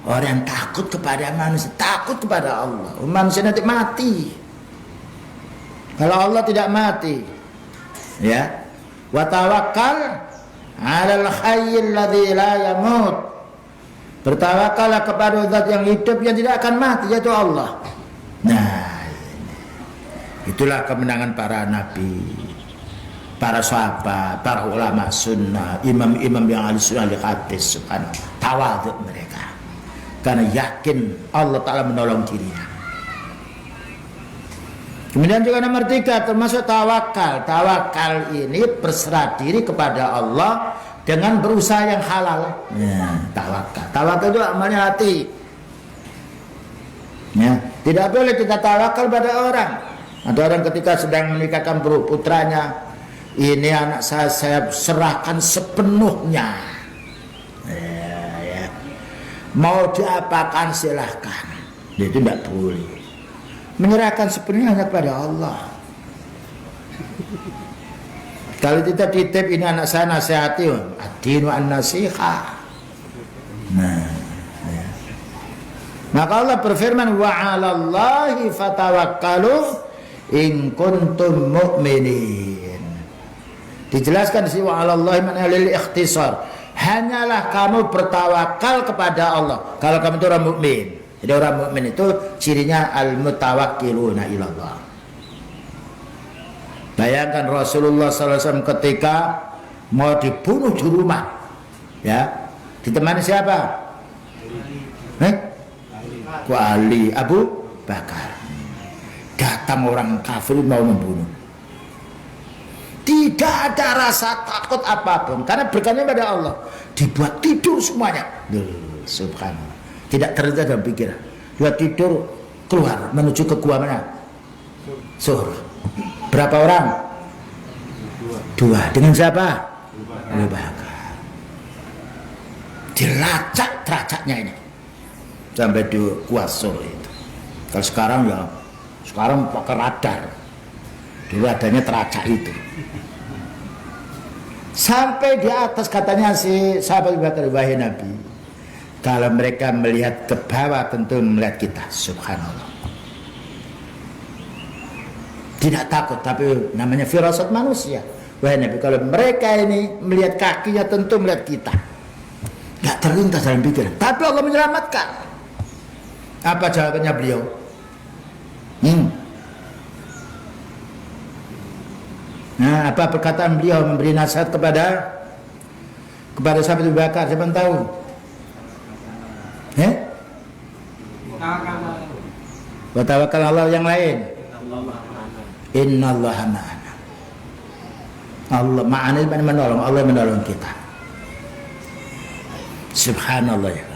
orang yang takut kepada manusia, takut kepada Allah. Manusia nanti mati. Kalau Allah tidak mati, ya, wa tawakkal 'alal hayyil ladzi la yamut. Bertawakallah kepada zat yang hidup yang tidak akan mati, yaitu Allah. Nah, itulah kemenangan para nabi, para sahabat, para ulama sunnah, imam-imam yang ahli sunnah li hadis, subhanallah, tawadhu mereka karena yakin Allah Ta'ala menolong dirinya. Kemudian juga nomor 3 termasuk tawakal. Tawakal ini berserah diri kepada Allah dengan berusaha yang halal. Ya, tawakal. Tawakal itu amalnya hati. Ya, tidak boleh kita tawakal pada orang. Ada orang ketika sedang menikahkan putranya, ini anak saya serahkan sepenuhnya. Ya. Mau diapakan silahkan. Itu tidak boleh. Menyerahkan sepenuhnya hanya kepada Allah. Kalau kita titip ini anak saya nasihati, ad-dinu an-nasihah. Nah, ya. Maka Allah berfirman, wa 'alallahi fatawakkalu in kuntum mu'minin. Dijelaskan di sini wa 'alallahi mana lil ikhtisar. Hanyalah kamu bertawakal kepada Allah kalau kamu itu orang mukmin. Jadi orang mukmin itu cirinya al-mutawakkiluna ilallah. Bayangkan Rasulullah SAW ketika mau dibunuh di rumah, ya, ditemani siapa? Ku Ali, Abu Bakar. Datang orang kafir mau membunuh. Tidak ada rasa takut apapun karena berkatnya pada Allah. Dibuat tidur semuanya. Subhanallah. Tidak terlintas dalam pikiran. Dia tidur keluar menuju ke gua mana? Sur. Berapa orang? Dua. Dengan siapa? Abu Bakar. Dilacak teracaknya ini sampai di gua Sur itu. Kalau sekarang ya, sekarang pakai radar. Dulu adanya teracak itu. Sampai di atas katanya si sahabat Bakar, wahai Nabi, kalau mereka melihat ke bawah tentu melihat kita. Subhanallah. Tidak takut, tapi namanya firasat manusia. Wahai Nabi, kalau mereka ini melihat kakinya tentu melihat kita. Gak terlintas dalam pikiran. Tapi Allah menyelamatkan. Apa jawabannya beliau? Nah, apa perkataan beliau memberi nasihat kepada sahabat Abu Bakar? Siapa tahu? Wa tawakkal Allah yang lain. Innallaha ma'ana. Allah ma'ana menolong, Allah menolong kita. Subhanallah ya.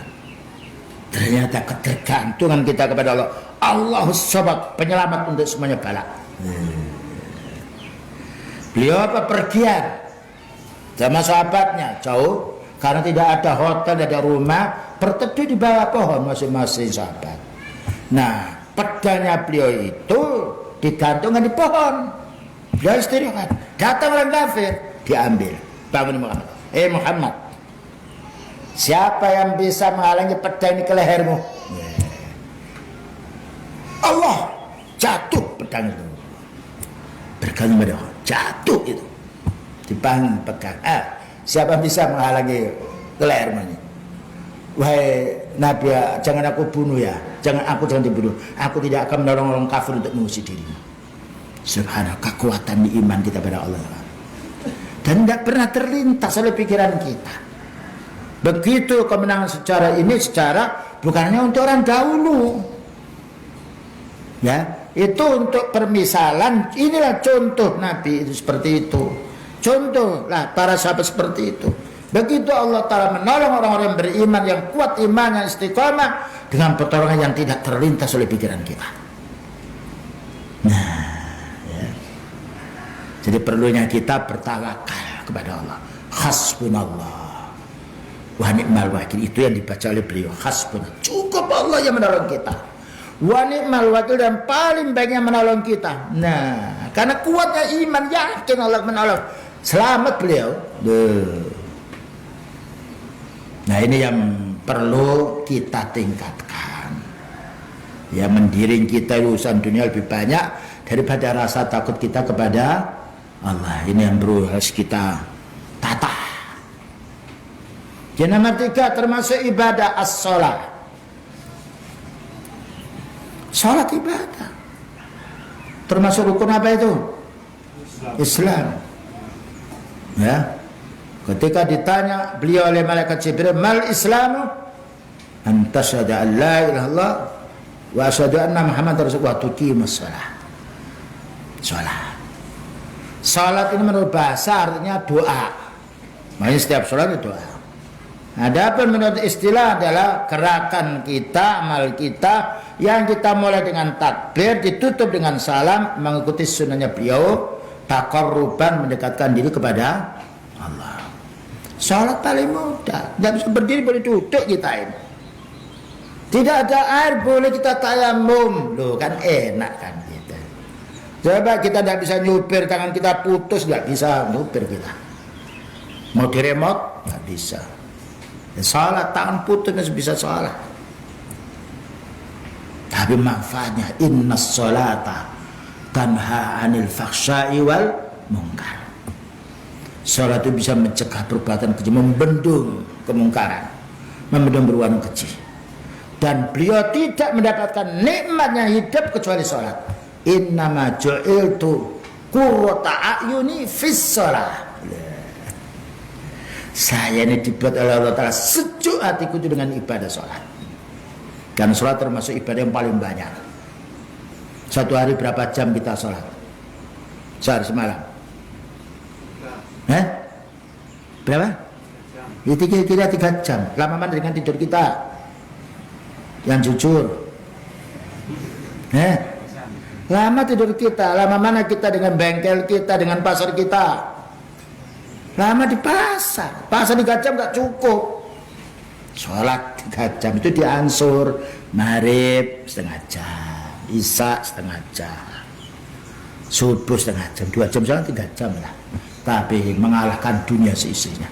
Ternyata ketergantungan kita kepada Allah. Allahus Samad, penyelamat untuk semuanya bala. Beliau apa pergian sama sahabatnya jauh karena tidak ada hotel, tidak ada rumah, berteduh di bawah pohon masing-masing sahabat. Nah, pedangnya beliau itu digantungkan di pohon. Beliau istirahat. Datang orang kafir, diambil. Bangun Muhammad. Muhammad, siapa yang bisa menghalangi pedang ini ke lehermu? Allah. Jatuh pedang itu. Bergantung pada Allah. Jatuh itu. Dipanggil pegang. Siapa bisa menghalangi ke lehermu ini? Wahai Nabi, jangan aku bunuh ya. Jangan dibunuh. Aku tidak akan menolong orang kafir untuk mengusir dirimu. Subhanallah, kekuatan di iman kita pada Allah. Dan tidak pernah terlintas oleh pikiran kita. Begitu kemenangan secara ini, secara bukan hanya untuk orang dahulu. Ya, itu untuk permisalan. Inilah contoh Nabi itu seperti itu. Contoh lah para sahabat seperti itu. Begitu Allah Ta'ala menolong orang-orang yang beriman, yang kuat imannya, istiqamah dengan pertolongan yang tidak terlintas oleh pikiran kita. Nah, ya. Jadi perlunya kita bertawakal kepada Allah. Hasbunallah wa ni'mal wakil. Itu yang dibaca oleh beliau. Hasbunallah. Cukup Allah yang menolong kita. Wa ni'mal wakil, dan paling baiknya menolong kita. Nah, karena kuatnya iman, yakin Allah menolong. Selamat beliau. Nah, ini yang perlu kita tingkatkan. Ya, mendiring kita urusan dunia lebih banyak daripada rasa takut kita kepada Allah. Ini yang harus kita tata. Yang nomor 3 termasuk ibadah as-sholat. Sholat ibadah. Termasuk rukun apa itu? Islam. Ya. Ketika ditanya beliau oleh malaikat Jibril, mal Islamu? An tasyhadu an la ilaha illallah wa asyhadu anna Muhammadar rasulullah wa tuqimus shalah. Salat. Salat ini menurut bahasa artinya doa. Makanya setiap salat itu doa. Adapun menurut istilah adalah gerakan kita, amal kita yang kita mulai dengan takbir, ditutup dengan salam, mengikuti sunnahnya beliau, taqarruban, mendekatkan diri kepada Allah. Salat paling mudah, tidak bisa berdiri, boleh duduk kita ini. Tidak ada air, boleh kita tayamum. Loh, kan enak kan kita. Coba kita tidak bisa nyupir, tangan kita putus, nggak bisa nyupir kita. Mau di remote nggak bisa. Ya, salat tangan putus masih bisa salat. Tapi manfaatnya innas sholata tanha anil fakhsya'i wal munkar. Salat itu bisa mencegah perbuatan keji, membendung kemungkaran, membendung perbuatan keji. Dan beliau tidak mendapatkan nikmatnya hidup kecuali salat. Innama ju'iltu qurrata a'yuni fis shalah. Saya ini dibuat oleh Allah Ta'ala sejuk hatiku itu dengan ibadah sholat. Dan sholat termasuk ibadah yang paling banyak. Satu hari berapa jam kita sholat? Sehari semalam? Berapa? Itu kira-kira 3 jam. Lama mana dengan tidur kita? Yang jujur. Lama tidur kita, lama mana kita dengan bengkel kita, dengan pasar kita. Lama di pasar 3 jam gak cukup. Sholat 3 jam itu diansur. Maghrib setengah jam, isya setengah jam, subuh setengah jam, 2 jam sholat 3 jam lah. Tapi mengalahkan dunia seisinya.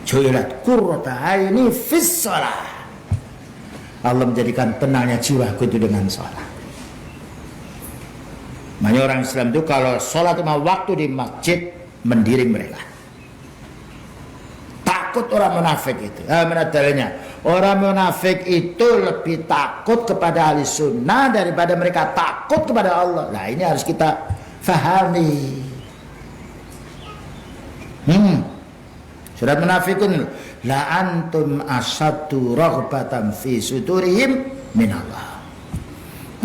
Ju'ilat qurrata aini fis shalah. Allah menjadikan tenangnya jiwaku itu dengan sholat. Makanya orang Islam itu kalau sholat 5 waktu di masjid, mendiring mereka. Takut orang munafik itu. Mana dalilnya? Orang munafik itu lebih takut kepada ahli sunnah daripada mereka takut kepada Allah. Nah ini harus kita fahami. Surat Munafikun, la antum asaddu raghbatan fi sudurihim minallah.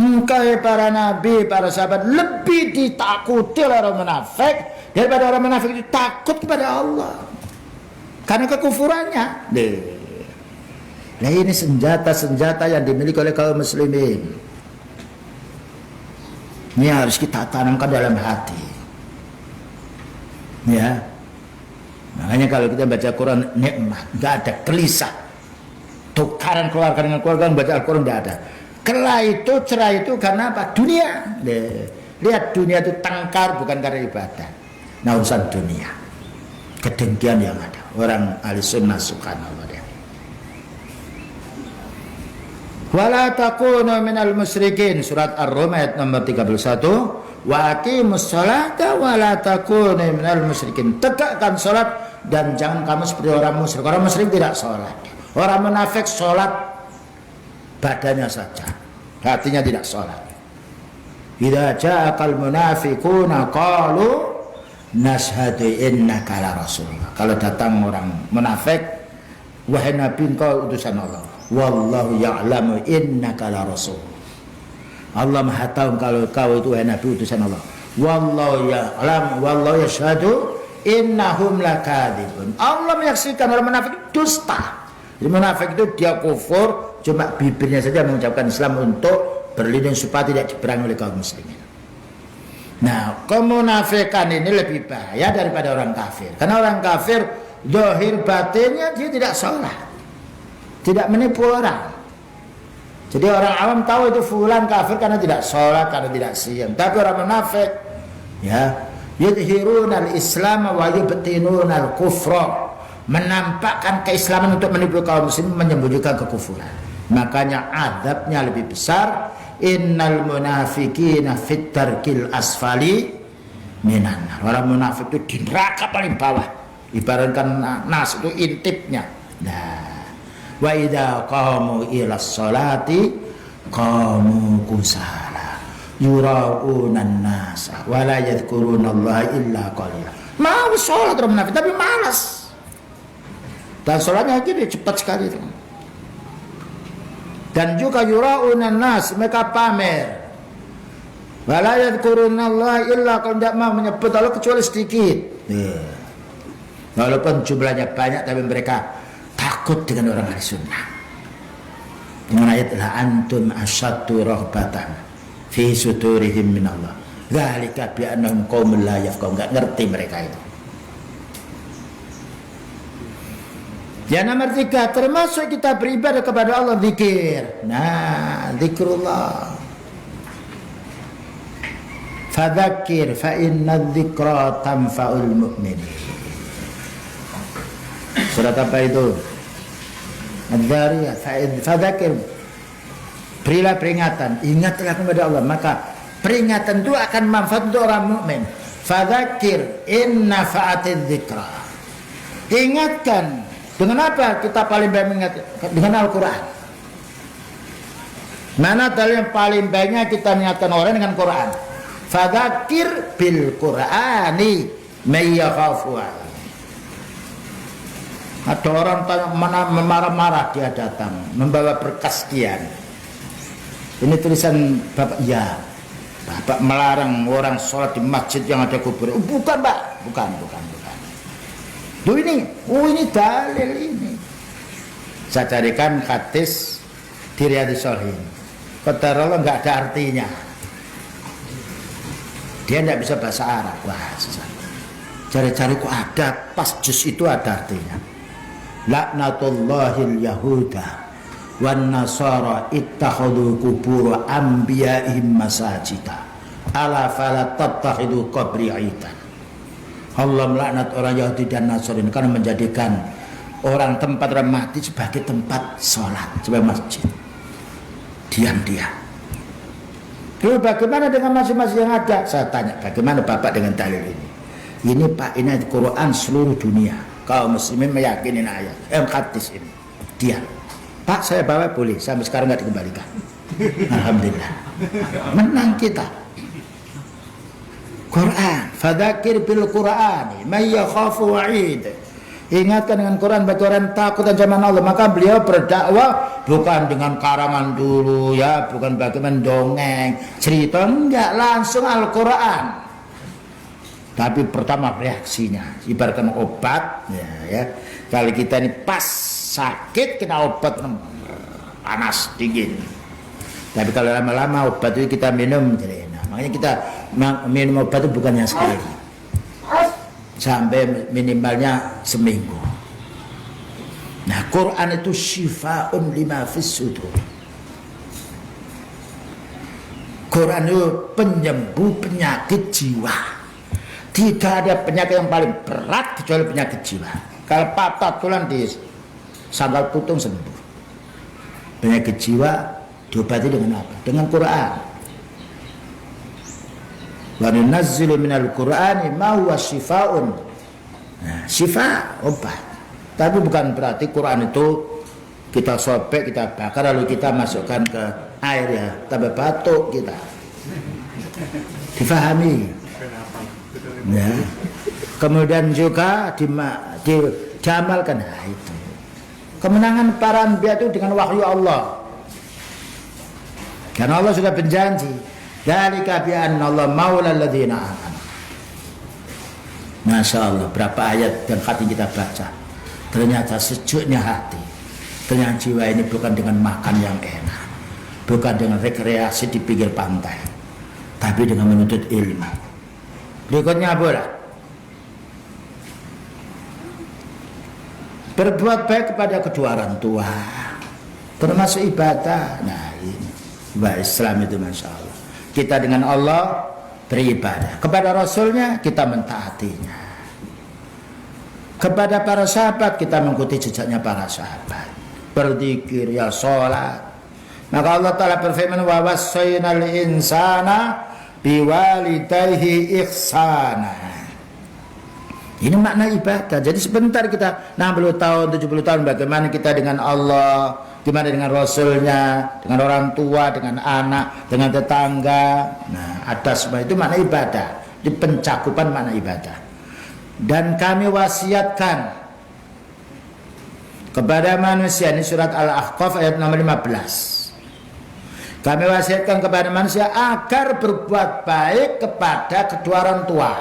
Engkau para nabi, para sahabat lebih ditakuti oleh orang munafik daripada orang munafik itu takut kepada Allah karena kekufurannya. Nah ini senjata-senjata yang dimiliki oleh kaum muslimin. Ini harus kita tanamkan dalam hati. Ya, makanya kalau kita baca Quran nikmat, nggak ada gelisah. Tukaran keluarga dengan keluarga baca Al-Quran nggak ada. Cerai itu karena apa? Dunia. Lihat dunia itu tangkar bukan karena ibadah. Nah urusan dunia, kedengkian yang ada. Orang ahli sunnah subhanallah. Wala takunu minal musyrikin, surat Ar-Rum ayat nomor 31. Wa aqimus sholata wala takunu minal musyrikin. Tegakkan salat dan jangan kamu seperti orang musyrik. Orang musyrik tidak salat. Orang munafik salat badannya saja, hatinya tidak sholat. Idza ja'akal munafiquna qalu nashhadu innaka la rasulullah. Kalau datang orang munafik, wahai nabi engkau utusan Allah. Wallahu ya'lamu innaka la rasul. Allah Maha tahu kalau kau itu wahai nabi utusan Allah. Wallahu ya'lam wallahu yashhadu innahum lakadzibun. Allah menyaksikan orang munafik dusta. Jadi munafik itu dia kufur, cuma bibirnya saja mengucapkan Islam untuk berlindung supaya tidak diperangi oleh kaum muslimin. Nah, kemunafikan ini lebih bahaya daripada orang kafir. Karena orang kafir, zahir batinnya dia tidak sholat, tidak menipu orang. Jadi orang awam tahu itu fulan kafir karena tidak sholat, karena tidak siyam. Tapi orang munafik, ya, yudhirunal Islam wa yubtinunal kufra, menampakkan keislaman untuk menipu kaum muslim, menyembunyikan kekufuran. Makanya adabnya lebih besar. Innal munafiqina fit darkil asfali minan nar. Orang munafik itu di neraka paling bawah. Ibaratkan nas itu intipnya. Nah, wa idza qamu ila sholati qamu kusala yuraunan nasa wa la yadhkurunallaha illa qalila. Mau sholat orang munafik tapi malas. Dan sholatnya gini cepat sekali itu. Dan juga yura'unan nas, mereka pamer. Wala yadhkurunallaha illa, kalau tidak mau menyebut Allah kecuali sedikit. Walaupun jumlahnya banyak tapi mereka takut dengan orang ahli sunnah. Dengan ayat la antum asyaddu rahbatan fi sudurihim minallah. Dzalika bi annahum qaumul la yafqahun. Enggak ngerti mereka itu. Yang nomor 3, termasuk kita beribadah kepada Allah, zikir. Nah, zikrullah. fadzakir fa inna dzikra tanfa'ul mu'minin. Surat apa itu? Ad-Dzariyat. Fadzakir, berilah peringatan, ingatlah kepada Allah, maka peringatan itu akan manfaat untuk orang mukmin. Fadzakir in nafa'atidz dzikra. Ingatkan. Dengan apa kita paling baik mengingat? Dengan Al-Quran. Mana dalil yang paling baiknya kita mengingatkan orang dengan Quran? Fadzakir bil Qur'ani may yakhafu. Ada orang marah-marah, dia datang membawa berkas sekian. Ini tulisan Bapak, ya Bapak melarang orang sholat di masjid yang ada kubur. Bukan Pak, bukan. Duh ini dalil ini. Saya carikan hadis di Riyadhus Shalihin. Kata Allah nggak ada artinya. Dia nggak bisa bahasa Arab. Wah, susah. Cari-cari kok ada, pas juz itu ada artinya. Laknatullahil yahuda wan nasara ittakhadhu qubur anbiya'ihim masajida ala fala tattakhidhu qabri aidan. Allah melaknat orang Yahudi dan Nasrani karena menjadikan orang tempat orang mati sebagai tempat sholat, sebagai masjid. Diam-diam. Lalu bagaimana dengan masjid-masjid yang ada? Saya tanya, bagaimana Bapak dengan dalil ini? Ini Pak, ini Quran seluruh dunia. Kaum muslimin meyakini ayat hadis ini. Diam. Pak, saya bawa boleh, sampai sekarang nggak dikembalikan. Alhamdulillah. Menang kita. Quran, fadzakir bil Qur'ani may yakhafu wa'id. Ingatkan dengan Quran bagi orang takut ancaman Allah. Maka beliau berdakwah bukan dengan karangan dulu ya, bukan bagaimana dongeng, cerita, enggak, langsung Al-Quran. Tapi pertama reaksinya ibaratkan obat ya. Kalau kita ini pas sakit kena obat panas dingin. Tapi kalau lama-lama obat itu kita minum jadi enak. Makanya kita minum obat itu bukan yang sekali, sampai minimalnya seminggu. Nah, Quran itu syifa'un lima fis sudur. Quran itu penyembuh penyakit jiwa. Tidak ada penyakit yang paling berat kecuali penyakit jiwa. Kalau patah tulang di sandal putung sembuh. Penyakit jiwa diobati dengan apa? Dengan Quran. Wa nunazzilu minal Qur'ani ma huwa syifaa'un. Nah, syifa obat. Tapi bukan berarti Quran itu kita sobek, kita bakar lalu kita masukkan ke air ya, tambah batuk kita. Difahami. Ya. Kemudian juga diamalkan. Nah, itu. Kemenangan para anbiya itu dengan wahyu Allah. Karena Allah sudah berjanji. Dzalika bi anna Allah maula alladziina aamanu. Masya Allah, berapa ayat dan hati kita baca. Ternyata sejuknya hati. Ternyata jiwa ini bukan dengan makan yang enak, bukan dengan rekreasi di pinggir pantai, tapi dengan menuntut ilmu. Berikutnya apa? Berbuat baik kepada kedua orang tua, termasuk ibadah. Nah, ini Islam itu Masya Allah. Kita dengan Allah beribadah, kepada Rasulnya kita mentaatinya, kepada para sahabat kita mengikuti jejaknya para sahabat, berzikir ya sholat. Maka Allah Ta'ala berfirman, wa wassaynal insana biwalidayhi ihsana. Ini makna ibadah. Jadi sebentar kita 60 tahun, 70 tahun bagaimana kita dengan Allah, gimana dengan Rasulnya, dengan orang tua, dengan anak, dengan tetangga. Nah, ada semua itu makna ibadah. Di pencakupan makna ibadah. Dan kami wasiatkan kepada manusia, ini surat Al-Ahqaf ayat nomor 15. Kami wasiatkan kepada manusia agar berbuat baik kepada kedua orang tua.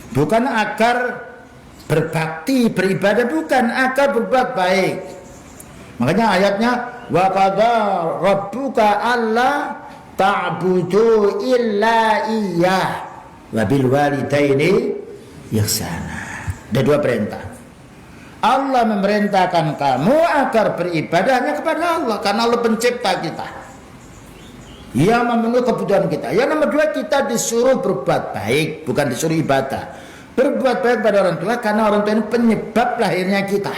Bukan agar berbakti, beribadah, bukan, agar berbuat baik. Makanya ayatnya wa qada rabbuka alla ta'budu illa iyyah wa bil walidaini ihsana. Ada dua perintah. Allah memerintahkan kamu agar beribadah hanya kepada Allah karena Allah pencipta kita. Yang memenuhi kebutuhan kita. Yang nomor 2, kita disuruh berbuat baik, bukan disuruh ibadah. Berbuat baik pada orang tua karena orang tua ini penyebab lahirnya kita.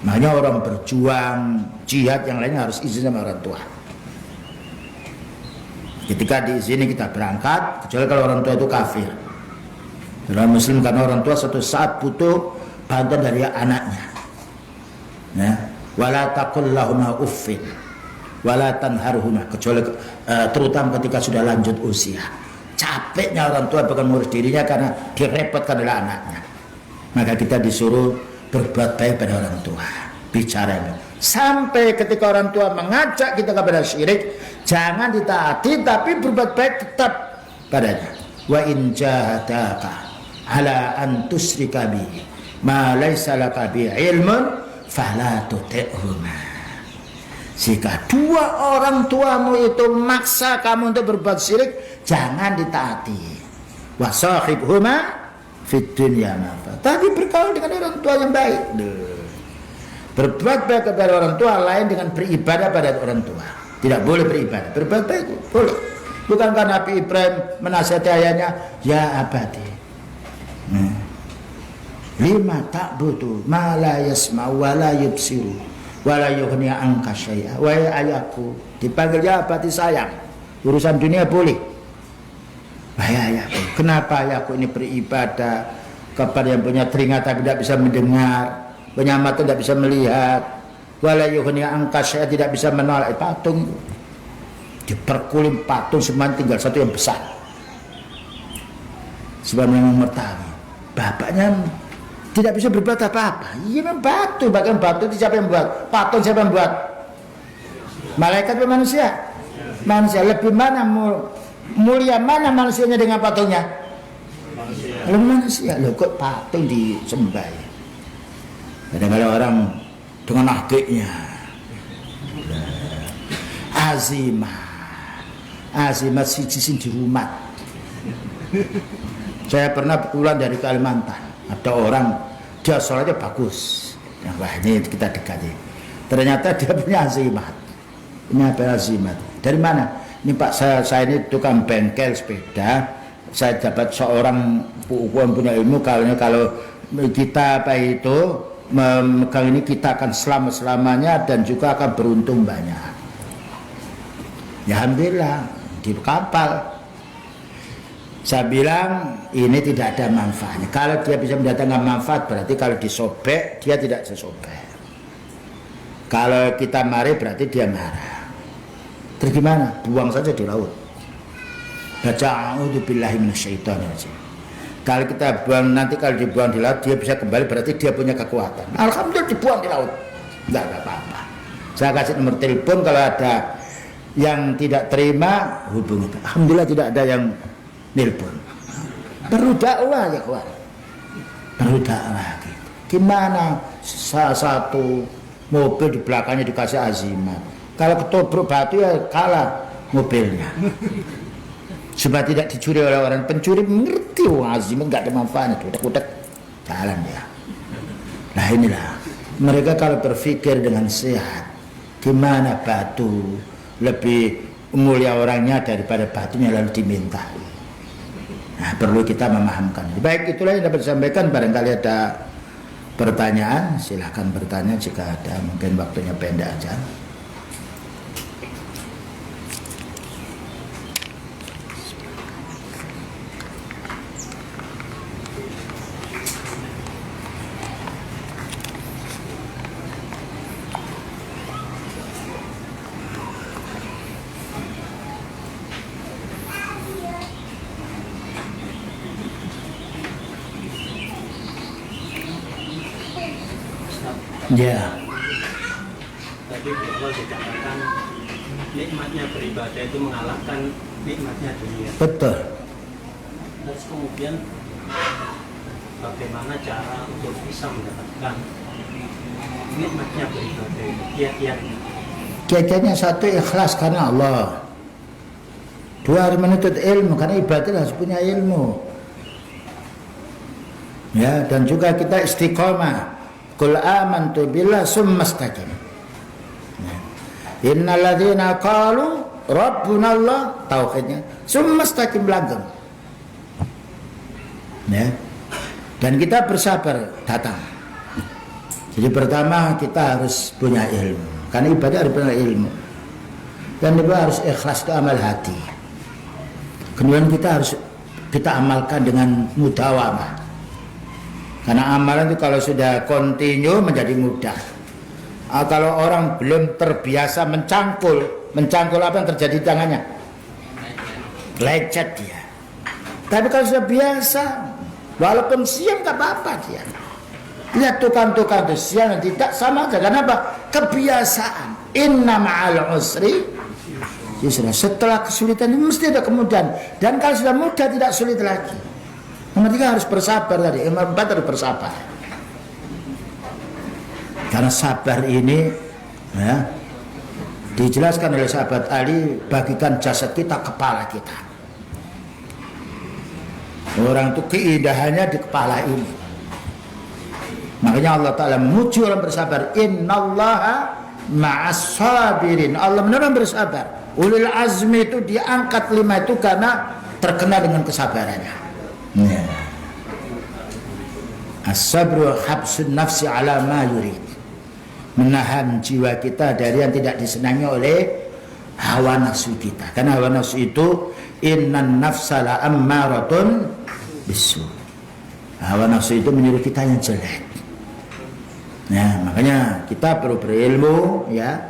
Makanya orang berjuang, jihad yang lainnya harus izin sama orang tua. Ketika diizini kita berangkat, kecuali kalau orang tua itu kafir. Orang muslim karena orang tua suatu saat butuh bantuan dari anaknya. Ya, wala taqul lahuma uffin wala tanharhuma, kecuali terutama ketika sudah lanjut usia. Capeknya orang tua bukan mengurus dirinya karena direpotkan oleh anaknya. Maka kita disuruh berbuat baik pada orang tua, bicara sampai ketika orang tua mengajak kita kepada syirik, jangan ditaati tapi berbuat baik tetap padanya. Wa in jahadaka ala an tusyrika bi ma laysa laka bi ilmun fala tuti'huma. Jika dua orang tuamu itu maksa kamu untuk berbuat syirik, jangan ditaati. Wa sahibhuma fid dunya ma'rufah. Tapi bergaul dengan orang tua yang baik. Berbuat baik kepada orang tua lain dengan beribadah pada orang tua. Tidak boleh beribadah, berbuat baik boleh. Bukan karena Nabi Ibrahim menasihati ayahnya, ya abadi, lima ta'budu ma la yasma'u wa la yubsiru wa la yughni anka syai'a. Wahai ayahku, dipanggil ya abadi sayang. Urusan dunia boleh. Wahai ayahku, kenapa ayahku ini beribadah kepada yang punya telinga tapi tidak bisa mendengar, punya mata tidak bisa melihat, wala yughni anka syai'a, tidak bisa menolak patung. Diperkulim patung semuanya, tinggal satu yang besar. Sebab memang mertawi. Bapaknya tidak bisa berbuat apa-apa. Iya memang batu, bahkan batu itu siapa yang buat? Patung siapa yang buat? Malaikat atau manusia? Manusia. Lebih mana mulia mana manusianya dengan patungnya? Kalau manusia, loh kok patung disembah ya? Kadang-kadang orang dengan akiknya azimat siji di rumah. Saya pernah pulang dari Kalimantan, ada orang dia sholatnya bagus, yang wah ini kita dekati. Ternyata dia punya azimat. Dari mana? Ini Pak, saya ini tukang bengkel sepeda. Saya dapat seorang punya ilmu kalau kita apa itu memegang ini, kita akan selamanya dan juga akan beruntung banyak. Ya alhamdulillah di kapal. Saya bilang ini tidak ada manfaatnya. Kalau dia bisa mendatangkan manfaat, berarti kalau disobek dia tidak sesobek. Kalau kita marah berarti dia marah. Terus gimana? Buang saja di laut. Baca a'udzubillahi minasyaitonirrajim. Kalau kita buang, nanti kalau dibuang di laut dia bisa kembali, berarti dia punya kekuatan. Alhamdulillah dibuang di laut, enggak ada apa-apa. Saya kasih nomor telepon, kalau ada yang tidak terima hubungi. Alhamdulillah tidak ada yang nelpon. Perlu dakwah ya kawan. Perlu dakwah gitu. Gimana salah satu mobil di belakangnya dikasih azimat. Kalau ketobrak batu ya kalah mobilnya. Supaya tidak dicuri oleh orang pencuri, mengerti azimat nggak ada manfaatnya, utek-utek jalan dia. Nah inilah mereka kalau berpikir dengan sehat, gimana batu lebih mulia orangnya daripada batunya lalu diminta. Nah perlu kita memahamkan. Baik, itulah yang dapat disampaikan. Barangkali ada pertanyaan, silahkan bertanya jika ada. Mungkin waktunya pendek aja. Ya. Tadi Allah dikatakan nikmatnya beribadah itu mengalahkan nikmatnya dunia. Betul. Terus kemudian bagaimana cara untuk bisa mendapatkan nikmatnya beribadah itu? Kiat-kiatnya. Kiat-kiatnya satu, ikhlas karena Allah. Dua, harus menuntut ilmu karena ibadah harus punya ilmu. Ya, dan juga kita istiqomah. Qul amantu billah summa istaqim. Innalladzina qalu rabbunallah, tauhidnya, summa istaqim langgeng. Ya. Dan kita bersabar datang. Jadi pertama kita harus punya ilmu. Karena ibadah harus punya ilmu. Dan kedua harus ikhlas, itu amal hati. Kemudian kita amalkan dengan mudawamah. Karena amalan itu kalau sudah kontinu menjadi mudah. Kalau orang belum terbiasa mencangkul apa yang terjadi di tangannya? Lecet dia. Tapi kalau sudah biasa, walaupun siang tak apa-apa dia. Lihat tukang-tukang itu siang dan tidak sama aja. Kenapa? Kebiasaan. Inna ma'al usri yusra. Setelah kesulitan ini mesti ada kemudahan. Dan kalau sudah mudah tidak sulit lagi. Nomor 3 harus bersabar tadi. Nomor 4 harus bersabar. Karena sabar ini ya, dijelaskan oleh sahabat Ali, bagikan jasad kita, kepala kita. Orang itu keindahannya di kepala ini. Makanya Allah Ta'ala memuji orang bersabar. Innallaha ma'as sabirin. Allah benar bersabar. Ulil azmi itu diangkat 5 itu karena terkenal dengan kesabarannya. Ya. As-sabru habsun nafsi ala ma yurid. Menahan jiwa kita dari yang tidak disenangi oleh hawa nafsu kita. Karena hawa nafsu itu innan nafsa la ammaratun bisu. Hawa nafsu itu menyuruh kita yang jelek. Nah, makanya kita perlu berilmu ya.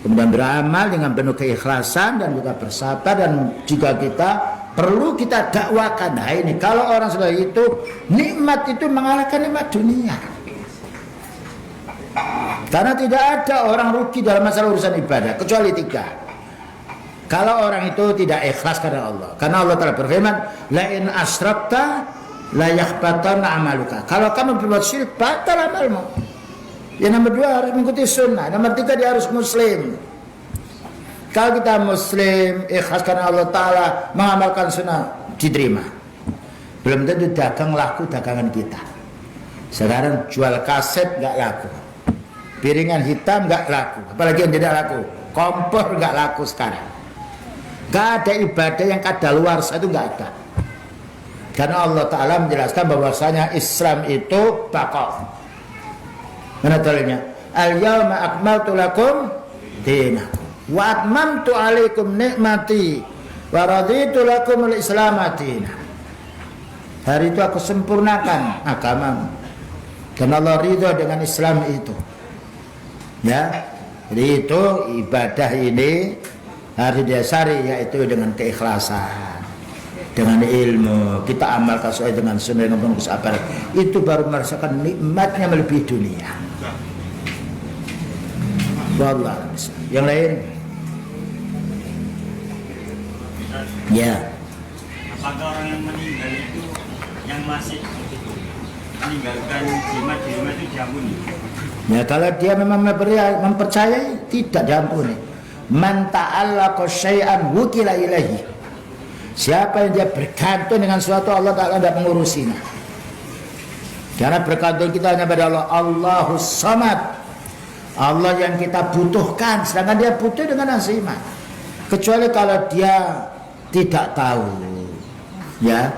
Kemudian beramal dengan penuh keikhlasan dan juga bersabar, dan jika kita perlu kita dakwakan. Nah ini kalau orang seperti itu, nikmat itu mengalahkan nikmat dunia. Karena tidak ada orang rugi dalam masalah urusan ibadah kecuali 3. Kalau orang itu tidak ikhlas karena Allah. Karena Allah telah berfirman, la in asyrakta la yahbatanna amaluka. Kalau kamu berbuat syirik, batal amalmu. Yang nomor 2 harus mengikuti sunnah. Nomor 3 dia harus muslim. Kalau kita muslim, ikhlas karena Allah Ta'ala, mengamalkan sunnah, diterima. Belum tentu dagang laku dagangan kita. Sekarang jual kaset nggak laku, piringan hitam nggak laku, apalagi yang tidak laku, kompor nggak laku sekarang. Nggak ada ibadah yang kadaluarsa, itu nggak ada. Karena Allah Ta'ala menjelaskan bahwasanya Islam itu baqa. Mana dalilnya? Al-yawma akmaltu lakum dinakum wa atmamtu alaikum nikmati wa raditu lakum al-islam dinan. Hari itu aku sempurnakan agamamu dan Allah ridha dengan Islam itu. Ya, jadi itu ibadah ini harus didasari yaitu dengan keikhlasan, dengan ilmu. Kita amalkan sesuai dengan sunnah yang penuh kesabaran. Itu baru merasakan nikmatnya melebihi dunia. Wallah. Yang lain? Ya. Apakah orang yang meninggal itu yang masih meninggalkan jimat di rumah itu diampuni? Ya kalau dia memang mempercayai, tidak diampuni. Man ta'allaqa syai'an wukila ilaihi. Siapa yang dia bergantung dengan suatu, Allah Ta'ala tidak mengurusinya. Karena bergantung kita hanya pada Allah. Allahus Samad, Allah yang kita butuhkan, sedangkan dia butuh dengan azimah. Kecuali kalau dia tidak tahu, ya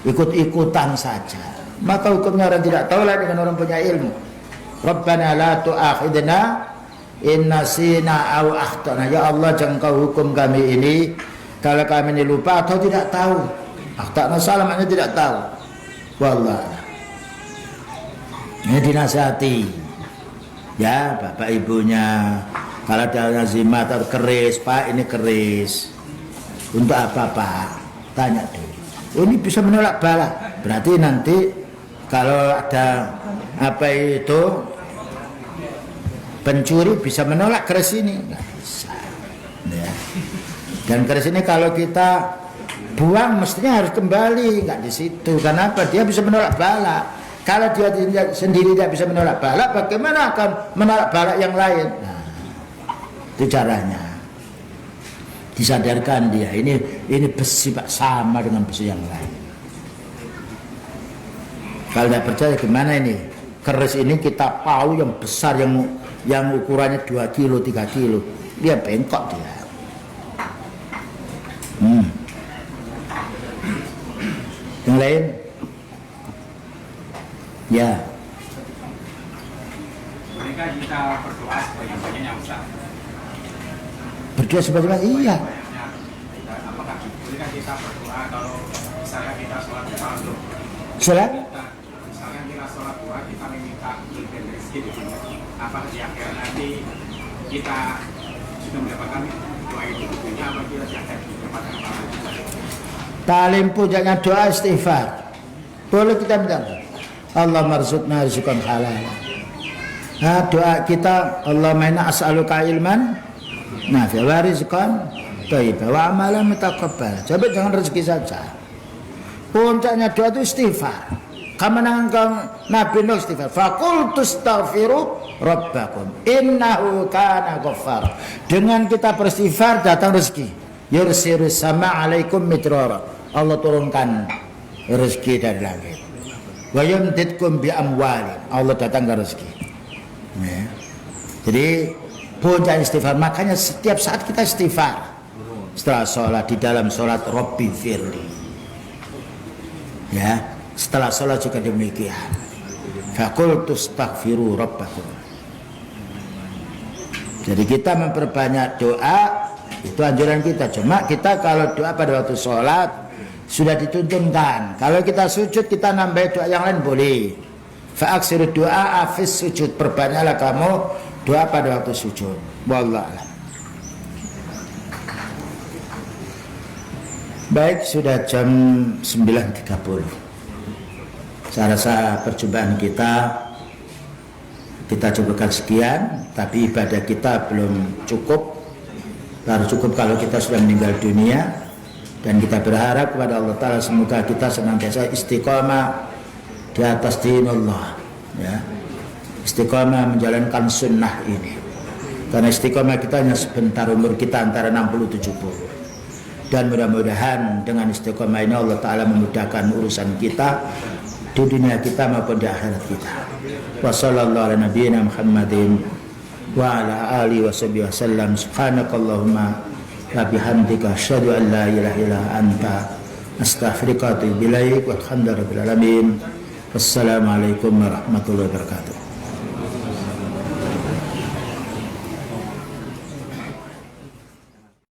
ikut-ikutan saja, maka hukumnya orang tidak tahu lah dengan orang punya ilmu. Rabbana la tu'akhidna in nasina aw akhtana. Ya Allah, jangan kau hukum kami ini kalau kami ini lupa atau tidak tahu. Akhtana salah maknanya tidak tahu. Wallah. Ini dinasihati. Ya, bapak ibunya kalau ada azimat atau keris, Pak ini keris untuk apa Pak? Tanya dulu. Oh, ini bisa menolak bala. Berarti nanti kalau ada apa itu pencuri bisa menolak keris ini? Nggak bisa. Ya. Dan keris ini kalau kita buang mestinya harus kembali, nggak di situ. Kenapa? Dia bisa menolak bala. Kalau dia sendiri tidak bisa menolak bala, bagaimana akan menolak bala yang lain? Nah, itu caranya. Disadarkan dia, ini besi Pak, sama dengan besi yang lain. Kalau tidak percaya gimana ini? Keris ini kita tahu yang besar, yang ukurannya 2 kilo, 3 kilo. dia bengkok dia. Yang lain? Ya. Mereka kita berdoa sebanyak-banyaknya Ustaz. Berdoa sebanyak-banyaknya? Iya. Apakah bolehkah kita berdoa kalau misalkan kita sholat duha untuk Sholat? misalkan kita sholat duha kita meminta kelebihan rezeki di sini. Apakah di akhir nanti kita sudah mendapatkan doa itu tentunya apa kita akan mendapatkan apa? Paling puncaknya doa istighfar. Boleh kita minta Allah marzuqna rizqan halal. Nah, doa kita Allahumma inna as'aluka ilman nafi'a wa rizqan thayyiban wa amalan mutaqabbal. Coba jangan rezeki saja. Puncaknya doa itu istighfar. Kemenangan Nabi Nuh istighfar. Faqultu astaghfiru rabbakum innahu kana ghaffar. Dengan kita beristighfar datang rezeki. Yursilis sama alaikum midrara. Allah turunkan rezeki dari langit. Wa yumditkum bi amwalin. Allah datangkan rezeki. Ya. Jadi puncak istighfar. Makanya setiap saat kita istighfar. Setelah sholat, di dalam sholat Rabbi firli. Ya, setelah sholat juga demikian. Faqultu astaghfiru rabbakum. Jadi kita memperbanyak doa. Itu anjuran kita. Cuma kita kalau doa pada waktu sholat sudah dituntunkan. Kalau kita sujud kita nambah doa yang lain boleh. Fa'aksiru doa afis sujud. Perbanyaklah kamu doa pada waktu sujud. Wallahu a'lam. Baik, sudah jam 9.30. Saya rasa perjumpaan kita cukupkan sekian. Tapi ibadah kita belum cukup. Baru cukup kalau kita sudah meninggal dunia. Dan kita berharap kepada Allah Ta'ala semoga kita senantiasa istiqamah di atas dinullah, ya. Istiqamah menjalankan sunnah ini. Karena istiqamah kita hanya sebentar, umur kita antara 60-70. Dan mudah-mudahan dengan istiqamah ini Allah Ta'ala memudahkan urusan kita di dunia kita maupun di akhirat kita. Wa sallallahu ala nabiyyina Muhammadin wa ala alihi wa sahbihi wasallam. Subhanakallahumma wa bihamdika asyhadu an la ilaha illa anta astaghfiruka wa atubu ilaik. Walhamdulillahirabbil alamin. Wassalamualaikum warahmatullahi wabarakatuh.